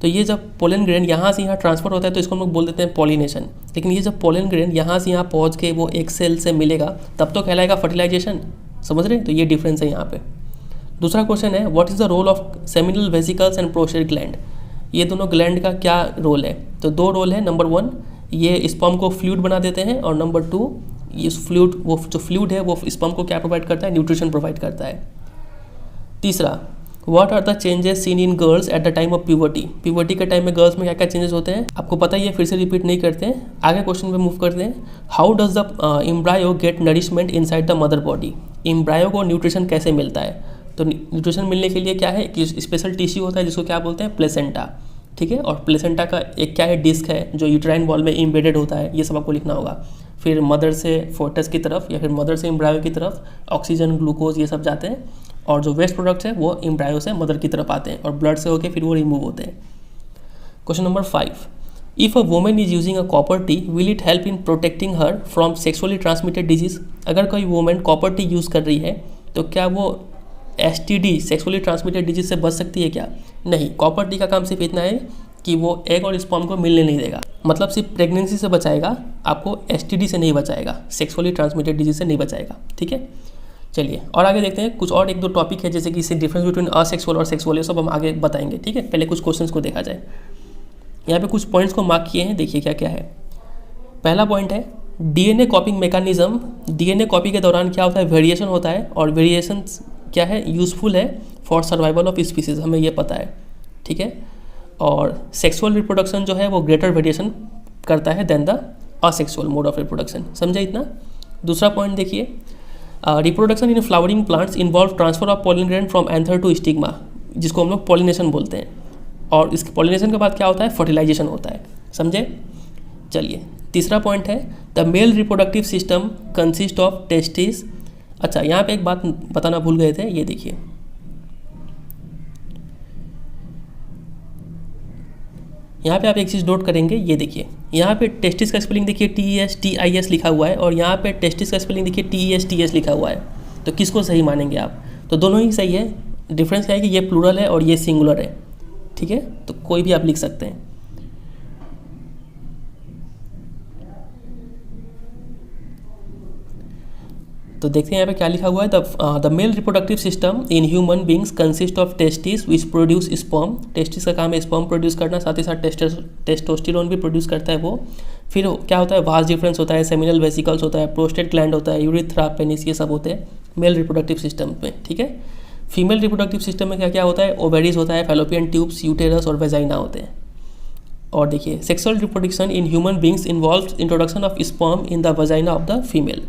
तो ये जब पोलन ग्रेन यहाँ से यहाँ ट्रांसफर होता है तो इसको हम लोग बोल देते हैं पॉलिनेशन। लेकिन ये जब पोलन ग्रेन यहाँ से यहाँ पहुँच के वो एक सेल से मिलेगा तब तो कहलाएगा फर्टिलाइजेशन, समझ रहे हैं। तो ये डिफरेंस है यहाँ पे। दूसरा क्वेश्चन है, what is the role of seminal vesicles and prostate gland. ये दोनों ग्लैंड का क्या रोल है। तो दो रोल है। नंबर 1, ये स्पर्म को फ्लूइड बना देते हैं, और नंबर 2, ये फ्लूइड, वो जो फ्लूइड है वो स्पर्म को क्या प्रोवाइड करता है, न्यूट्रिशन प्रोवाइड करता है। तीसरा, what are the changes seen in girls at the time of puberty. Puberty के टाइम में गर्ल्स में क्या क्या चेंजेस होते हैं आपको पता ही है, फिर से रिपीट नहीं करते हैं। आगे क्वेश्चन पे मूव करते हैं। How does the embryo get nourishment inside the mother body. Embryo को न्यूट्रिशन कैसे मिलता है। तो न्यूट्रिशन मिलने के लिए क्या है कि स्पेशल टिश्यू होता है जिसको क्या बोलते हैं, प्लेसेंटा, ठीक है। और प्लेसेंटा का एक क्या है, डिस्क है जो यूट्राइन वॉल में इम्बेडेड होता है, ये सब आपको लिखना होगा। फिर मदर से फोर्टस की तरफ या फिर मदर से एम्ब्रायो की तरफ ऑक्सीजन, ग्लूकोज ये सब जाते हैं, और जो वेस्ट प्रोडक्ट्स है वो एम्ब्रायो से मदर की तरफ आते हैं और ब्लड से होके फिर वो रिमूव होते हैं। Question number 5, if a women is using a copper T will it help in protecting her from sexually transmitted disease. अगर कोई वुमेन कॉपर टी यूज़ कर रही है तो क्या वो STD, सेक्सुअली ट्रांसमिटेड डिजीज से बच सकती है क्या। नहीं, कॉपर टी का काम सिर्फ इतना है कि वो एग और स्पर्म को मिलने नहीं देगा, मतलब सिर्फ प्रेगनेंसी से बचाएगा, आपको STD से नहीं बचाएगा, सेक्सुअली ट्रांसमिटेड डिजीज से नहीं बचाएगा, ठीक है। चलिए और आगे देखते हैं। कुछ और एक दो टॉपिक है जैसे कि इससे डिफरेंस बिटवीन असेक्सुअल और सेक्सुअल, ये सब हम आगे बताएंगे, ठीक है। पहले कुछ क्वेश्चंस को देखा जाए। यहाँ पे कुछ पॉइंट्स को मार्क किए हैं, देखिए क्या क्या है। पहला पॉइंट है DNA कॉपिंग मैकेनिज्म। DNA कॉपी के दौरान क्या होता है, वेरिएशन होता है, और वेरिएशन क्या है, यूजफुल है फॉर सर्वाइवल ऑफ स्पीसीज, हमें ये पता है, ठीक है। और सेक्सुअल रिप्रोडक्शन जो है वो ग्रेटर वेरिएशन करता है than the asexual mode of reproduction, समझे इतना। दूसरा पॉइंट देखिए, reproduction in flowering plants involve transfer of pollen grain from anther to stigma, जिसको हम लोग पॉलिनेशन बोलते हैं। और इस पॉलिनेशन के बाद क्या होता है, फर्टिलाइजेशन होता है, समझे। चलिए तीसरा पॉइंट है, the male reproductive system consist of testis. अच्छा, यहाँ पे एक बात बताना भूल गए थे, ये देखिए, यहाँ पे आप एक चीज़ नोट करेंगे, ये देखिए यहाँ पे टेस्टिस का स्पेलिंग देखिए TESTIS लिखा हुआ है, और यहाँ पे टेस्टिस का स्पेलिंग देखिए TESTS लिखा हुआ है। तो किसको सही मानेंगे आप, तो दोनों ही सही है। डिफरेंस क्या है कि ये प्लूरल है और ये सिंगुलर है, ठीक है। तो कोई भी आप लिख सकते हैं। तो देखते हैं यहाँ पे क्या लिखा हुआ है, the male reproductive system in human beings consist of testis which produce sperm. Testis का काम है स्पर्म प्रोड्यूस करना, साथ ही साथ टेस्टोस्टेरोन भी प्रोड्यूस करता है वो। फिर क्या होता है, वास डिफरेंस होता है, सेमिनल वेसिकल्स होता है, प्रोस्टेट ग्लैंड होता है, यूरिथ्रा, पेनिस, ये सब होते हैं मेल रिप्रोडक्टिव सिस्टम में, ठीक है। फीमेल रिप्रोडक्टिव सिस्टम में क्या क्या होता है, ओवेरीज होता है, फैलोपियन ट्यूब्स, यूटेरस और वेजाइना होते हैं। और देखिए sexual reproduction in human beings involve introduction of sperm in the vagina of the female,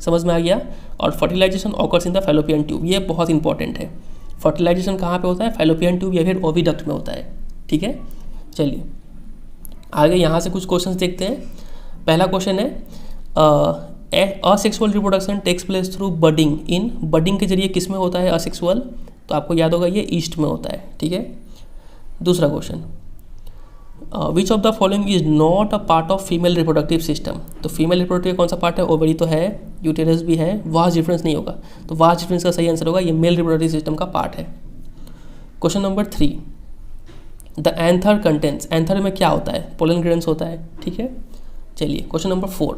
समझ में आ गया। और fertilisation occurs in the fallopian tube, ये बहुत इंपॉर्टेंट है। फर्टिलाइजेशन कहाँ पे होता है, फैलोपियन ट्यूब या फिर ओविडक्ट में होता है, ठीक है। चलिए आगे यहाँ से कुछ क्वेश्चंस देखते हैं। पहला क्वेश्चन है asexual reproduction takes place through budding in, budding के जरिए किस में होता है असेक्सुअल, तो आपको याद होगा ये ईस्ट में होता है, ठीक है। दूसरा question which of the following is not a part of female reproductive system, तो फीमेल रिप्रोडक्टिव कौन सा पार्ट है, ओवरी तो है, यूटेरस भी है, वास्ट डिफरेंस नहीं होगा, तो वास्ट डिफरेंस का सही आंसर होगा ये मेल रिप्रोडक्टिव सिस्टम का पार्ट है। Question number 3 the anther contents, anther में क्या होता है, पोलन ग्रेन्स होता है, ठीक है। चलिए question number 4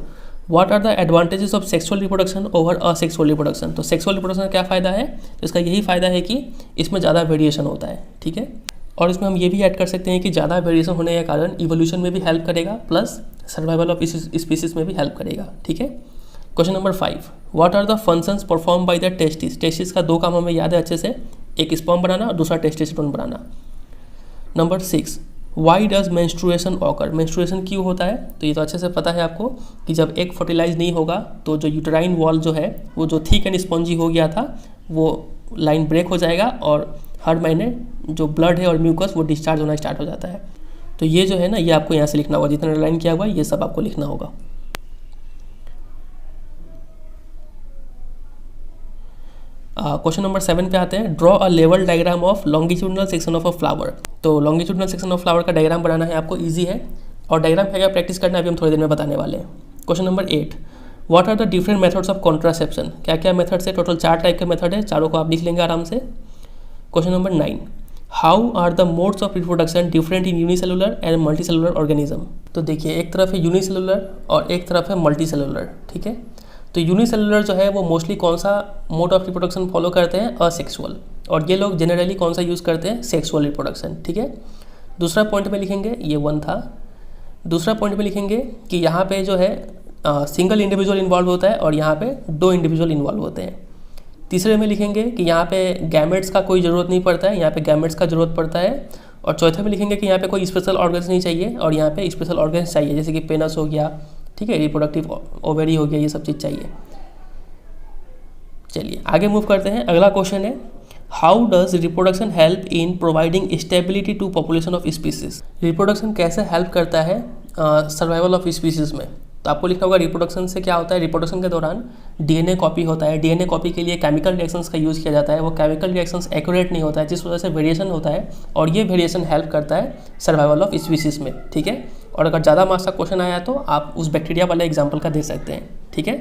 what are the advantages of sexual reproduction over asexual reproduction, तो सेक्सुअल रिप्रोडक्शन का क्या फ़ायदा है, तो इसका यही फ़ायदा है कि इसमें ज़्यादा वेरिएशन होता है, ठीक है। और इसमें हम ये भी ऐड कर सकते हैं कि ज़्यादा वेरिएशन होने के कारण इवोल्यूशन में भी हेल्प करेगा, प्लस सर्वाइवल ऑफ स्पीसीज में भी हेल्प करेगा, ठीक है। Question number 5 what are the functions perform by the testis, testis का दो काम हमें याद है अच्छे से, एक स्पर्म बनाना और दूसरा testosterone banana. Number 6 why does menstruation occur, menstruation क्यों होता है, तो ये तो अच्छे से पता है आपको कि जब एग फर्टिलाइज नहीं होगा तो जो यूटेराइन वॉल जो है वो जो थिक एंड स्पॉन्जी हो गया था वो लाइन ब्रेक हो जाएगा और हर महीने जो ब्लड है और म्यूकस वो डिस्चार्ज होना स्टार्ट हो जाता है। तो ये जो है ना ये आपको यहाँ से लिखना होगा, जितना लाइन किया हुआ है ये सब आपको लिखना होगा। क्वेश्चन नंबर 7 पे आते हैं draw a level diagram of longitudinal section of a flower, तो लॉन्गिट्यूडनल सेक्शन ऑफ फ्लावर का डायग्राम बनाना है आपको, इजी है और डायग्राम क्या क्या प्रैक्टिस करना है अभी हम थोड़ी देर में बताने वाले हैं। Question number 8 what are the different methods of contraception, क्या क्या मेथड्स है, टोटल 4 टाइप के मेथड है, चारों को आप लिख लेंगे आराम से। Question number 9 how are the modes of reproduction different in unicellular and multicellular organism, तो देखिए एक तरफ है यूनिसेलुलर और एक तरफ है मल्टीसेलुलर, ठीक है। तो यूनिसेलुलर जो है वो मोस्टली कौन सा मोड ऑफ रिप्रोडक्शन फॉलो करते हैं, असेक्सुअल, और ये लोग जनरली कौन सा यूज़ करते हैं, सेक्सुअल रिप्रोडक्शन, ठीक है। दूसरा पॉइंट में लिखेंगे ये 1 था, दूसरा पॉइंट में लिखेंगे कि यहाँ पे जो है सिंगल इंडिविजुअल इन्वॉल्व होता है और यहाँ पे 2 इंडिविजुअल इन्वॉल्व होते हैं। तीसरे में लिखेंगे कि यहाँ पे गैमेट्स का कोई ज़रूरत नहीं पड़ता है, यहाँ पे गैमेट्स का ज़रूरत पड़ता है। और चौथे में लिखेंगे कि यहाँ पे कोई स्पेशल ऑर्गन्स नहीं चाहिए और यहाँ पे स्पेशल ऑर्गन्स चाहिए, जैसे कि पेनस हो गया, ठीक है, रिप्रोडक्टिव ओवेरी हो गया, ये सब चीज़ चाहिए। चलिए आगे मूव करते हैं। अगला क्वेश्चन है how does reproduction help in providing stability to population of species, reproduction कैसे हेल्प करता है सर्वाइवल ऑफ स्पीसीज में, तो आपको लिखना होगा रिप्रोडक्शन से क्या होता है, रिप्रोडक्शन के दौरान डीएनए कॉपी होता है, डीएनए कॉपी के लिए केमिकल रिएक्शंस का यूज़ किया जाता है, वो केमिकल रिएक्शंस एक्यूरेट नहीं होता है जिस वजह से वेरिएशन होता है और ये वेरिएशन हेल्प करता है सर्वाइवल ऑफ स्पीसीज में, ठीक है। और अगर ज़्यादा मार्क्स का क्वेश्चन आया तो आप उस बैक्टीरिया वाले एग्जाम्पल का दे सकते हैं, ठीक है।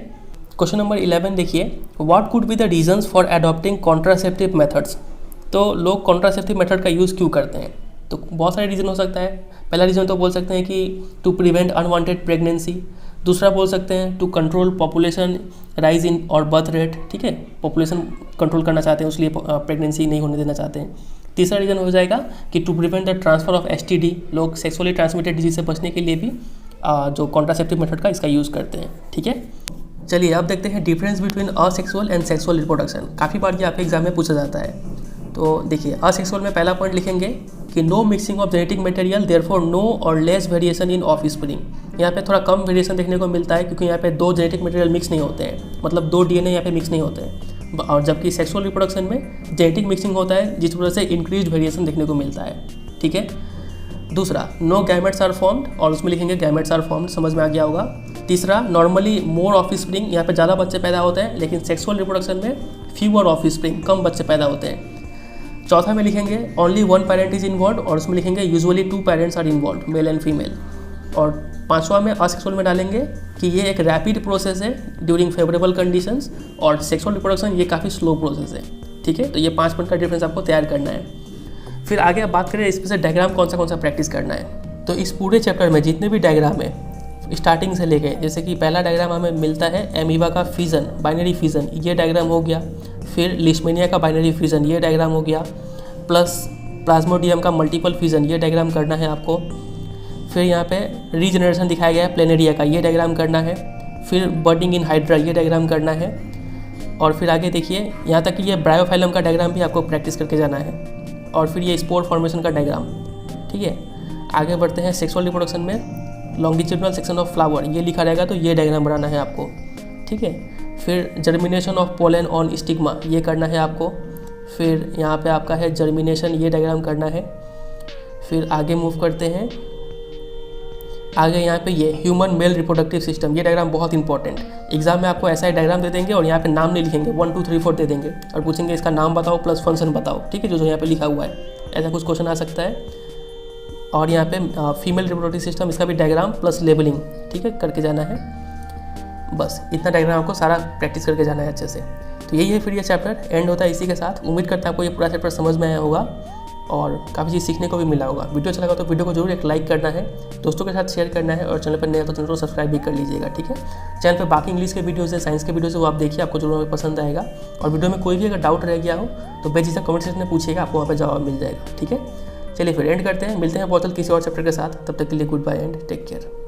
क्वेश्चन नंबर 11 देखिए what could be the reasons for adopting contraceptive methods, तो लोग कॉन्ट्रासेप्टिव मेथड का यूज़ क्यों करते हैं, तो बहुत सारे रीज़न हो सकता है। पहला रीज़न तो बोल सकते हैं कि टू प्रिवेंट अनवांटेड प्रेगनेंसी, दूसरा बोल सकते हैं to control population rise in और बर्थ रेट, ठीक है, पॉपुलेशन कंट्रोल करना चाहते हैं उसलिए प्रेगनेंसी नहीं होने देना चाहते हैं। तीसरा रीज़न हो जाएगा कि to prevent the transfer of STD, लोग सेक्सुअली ट्रांसमिटेड डिजीज से बचने के लिए भी जो कॉन्ट्रासेप्टिव मेथड का इसका यूज़ करते हैं, ठीक है। चलिए अब देखते हैं difference between asexual and sexual reproduction, काफ़ी बार ये आपके एग्जाम में पूछा जाता है। तो देखिए असेक्सुअल में पहला पॉइंट लिखेंगे कि no mixing of genetic material therefore no और लेस वेरिएशन इन ऑफस्प्रिंग, यहाँ पे थोड़ा कम वेरिएशन देखने को मिलता है क्योंकि यहाँ पे 2 जेनेटिक मटेरियल मिक्स नहीं होते हैं, मतलब 2 डीएनए यहाँ पे मिक्स नहीं होते हैं, और जबकि सेक्सुअल रिप्रोडक्शन में जेनेटिक मिक्सिंग होता है जिस वजह से इंक्रीज वेरिएशन देखने को मिलता है, ठीक है। दूसरा नो गैमेट्स आर फॉर्म्ड, और उसमें लिखेंगे गैमेट्स आर फॉर्म्ड, समझ में आ गया होगा। तीसरा नॉर्मली मोर ऑफस्प्रिंग, यहाँ पे ज़्यादा बच्चे पैदा होते हैं लेकिन सेक्सुअल रिप्रोडक्शन में फ्यूअर ऑफस्प्रिंग, कम बच्चे पैदा होते हैं। चौथा में लिखेंगे ओनली 1 पेरेंट इज इन्वॉल्व, और उसमें लिखेंगे usually 2 parents are involve, male and female. और पांचवा में असेक्सुअल में डालेंगे कि ये एक रैपिड प्रोसेस है ड्यूरिंग फेवरेबल कंडीशंस, और सेक्सुअल रिप्रोडक्शन ये काफ़ी स्लो प्रोसेस है, ठीक है। तो ये 5 पॉइंट का डिफरेंस आपको तैयार करना है। फिर आगे आप बात करें इसमें से डायग्राम कौन सा प्रैक्टिस करना है, तो इस पूरे चैप्टर में जितने भी डायग्राम है स्टार्टिंग से लेके, जैसे कि पहला डायग्राम हमें मिलता है एमीबा का फिजन, बाइनरी फिजन, ये डायग्राम हो गया। फिर लिशमेनिया का बाइनरी फिजन, ये डायग्राम हो गया। प्लस प्लाज्मोडियम का मल्टीपल फिजन, ये डायग्राम करना है आपको। फिर यहाँ पे रीजनरेशन दिखाया गया है प्लेनेरिया का, ये डायग्राम करना है। फिर बर्डिंग इन हाइड्रा, ये डायग्राम करना है। और फिर आगे देखिए यहाँ तक कि ये ब्रायोफाइलम का डायग्राम भी आपको प्रैक्टिस करके जाना है, और फिर ये स्पोर फॉर्मेशन का डायग्राम। ठीक है, आगे बढ़ते हैं सेक्सुअल रिप्रोडक्शन में लॉन्गिट्यूडिनल सेक्शन ऑफ फ्लावर, ये लिखा रहेगा तो ये डायग्राम बनाना है आपको। ठीक है, फिर germination of pollen on stigma, ये करना है आपको। फिर यहाँ पे आपका है जर्मिनेशन, ये डायग्राम करना है। फिर आगे मूव करते हैं, आगे यहाँ पे ये ह्यूमन मेल रिप्रोडक्टिव सिस्टम, ये डायग्राम बहुत इंपॉर्टेंट। एग्जाम में आपको ऐसा ही डायग्राम दे देंगे और यहाँ पे नाम नहीं लिखेंगे, 1 2 3 4 दे देंगे और पूछेंगे इसका नाम बताओ प्लस फंक्शन बताओ। ठीक है, जो यहाँ पे लिखा हुआ है, ऐसा कुछ क्वेश्चन आ सकता है। और यहाँ पे फीमेल रिप्रोडक्टिव सिस्टम, इसका भी डायग्राम प्लस लेबलिंग, ठीक है, करके जाना है। बस इतना डायग्राम आपको सारा प्रैक्टिस करके जाना है अच्छे से। तो यही है, फिर ये चैप्टर एंड होता है इसी के साथ। उम्मीद करता है आपको ये पूरा चैप्टर समझ में आया होगा और काफ़ी चीज़ सीखने को भी मिला होगा। वीडियो अच्छा लगा तो वीडियो को जरूर एक लाइक करना है, दोस्तों के साथ शेयर करना है, और चैनल पर नया तो चैनल को सब्सक्राइब भी कर लीजिएगा। ठीक है, चैनल पर बाकी इंग्लिश के वीडियोज़ है, साइंस के वीडियोज़ है, वो आप देखिए, आपको जरूर पसंद आएगा। और वीडियो में कोई भी अगर डाउट रह गया हो तो बेझिझक कमेंट सेक्शन में पूछिएगा, आपको वहाँ पर जवाब मिल जाएगा। ठीक है, चलिए फिर एंड करते हैं, मिलते हैं बहुत जल्द किसी और चैप्टर के साथ। तब तक के लिए goodbye and take care.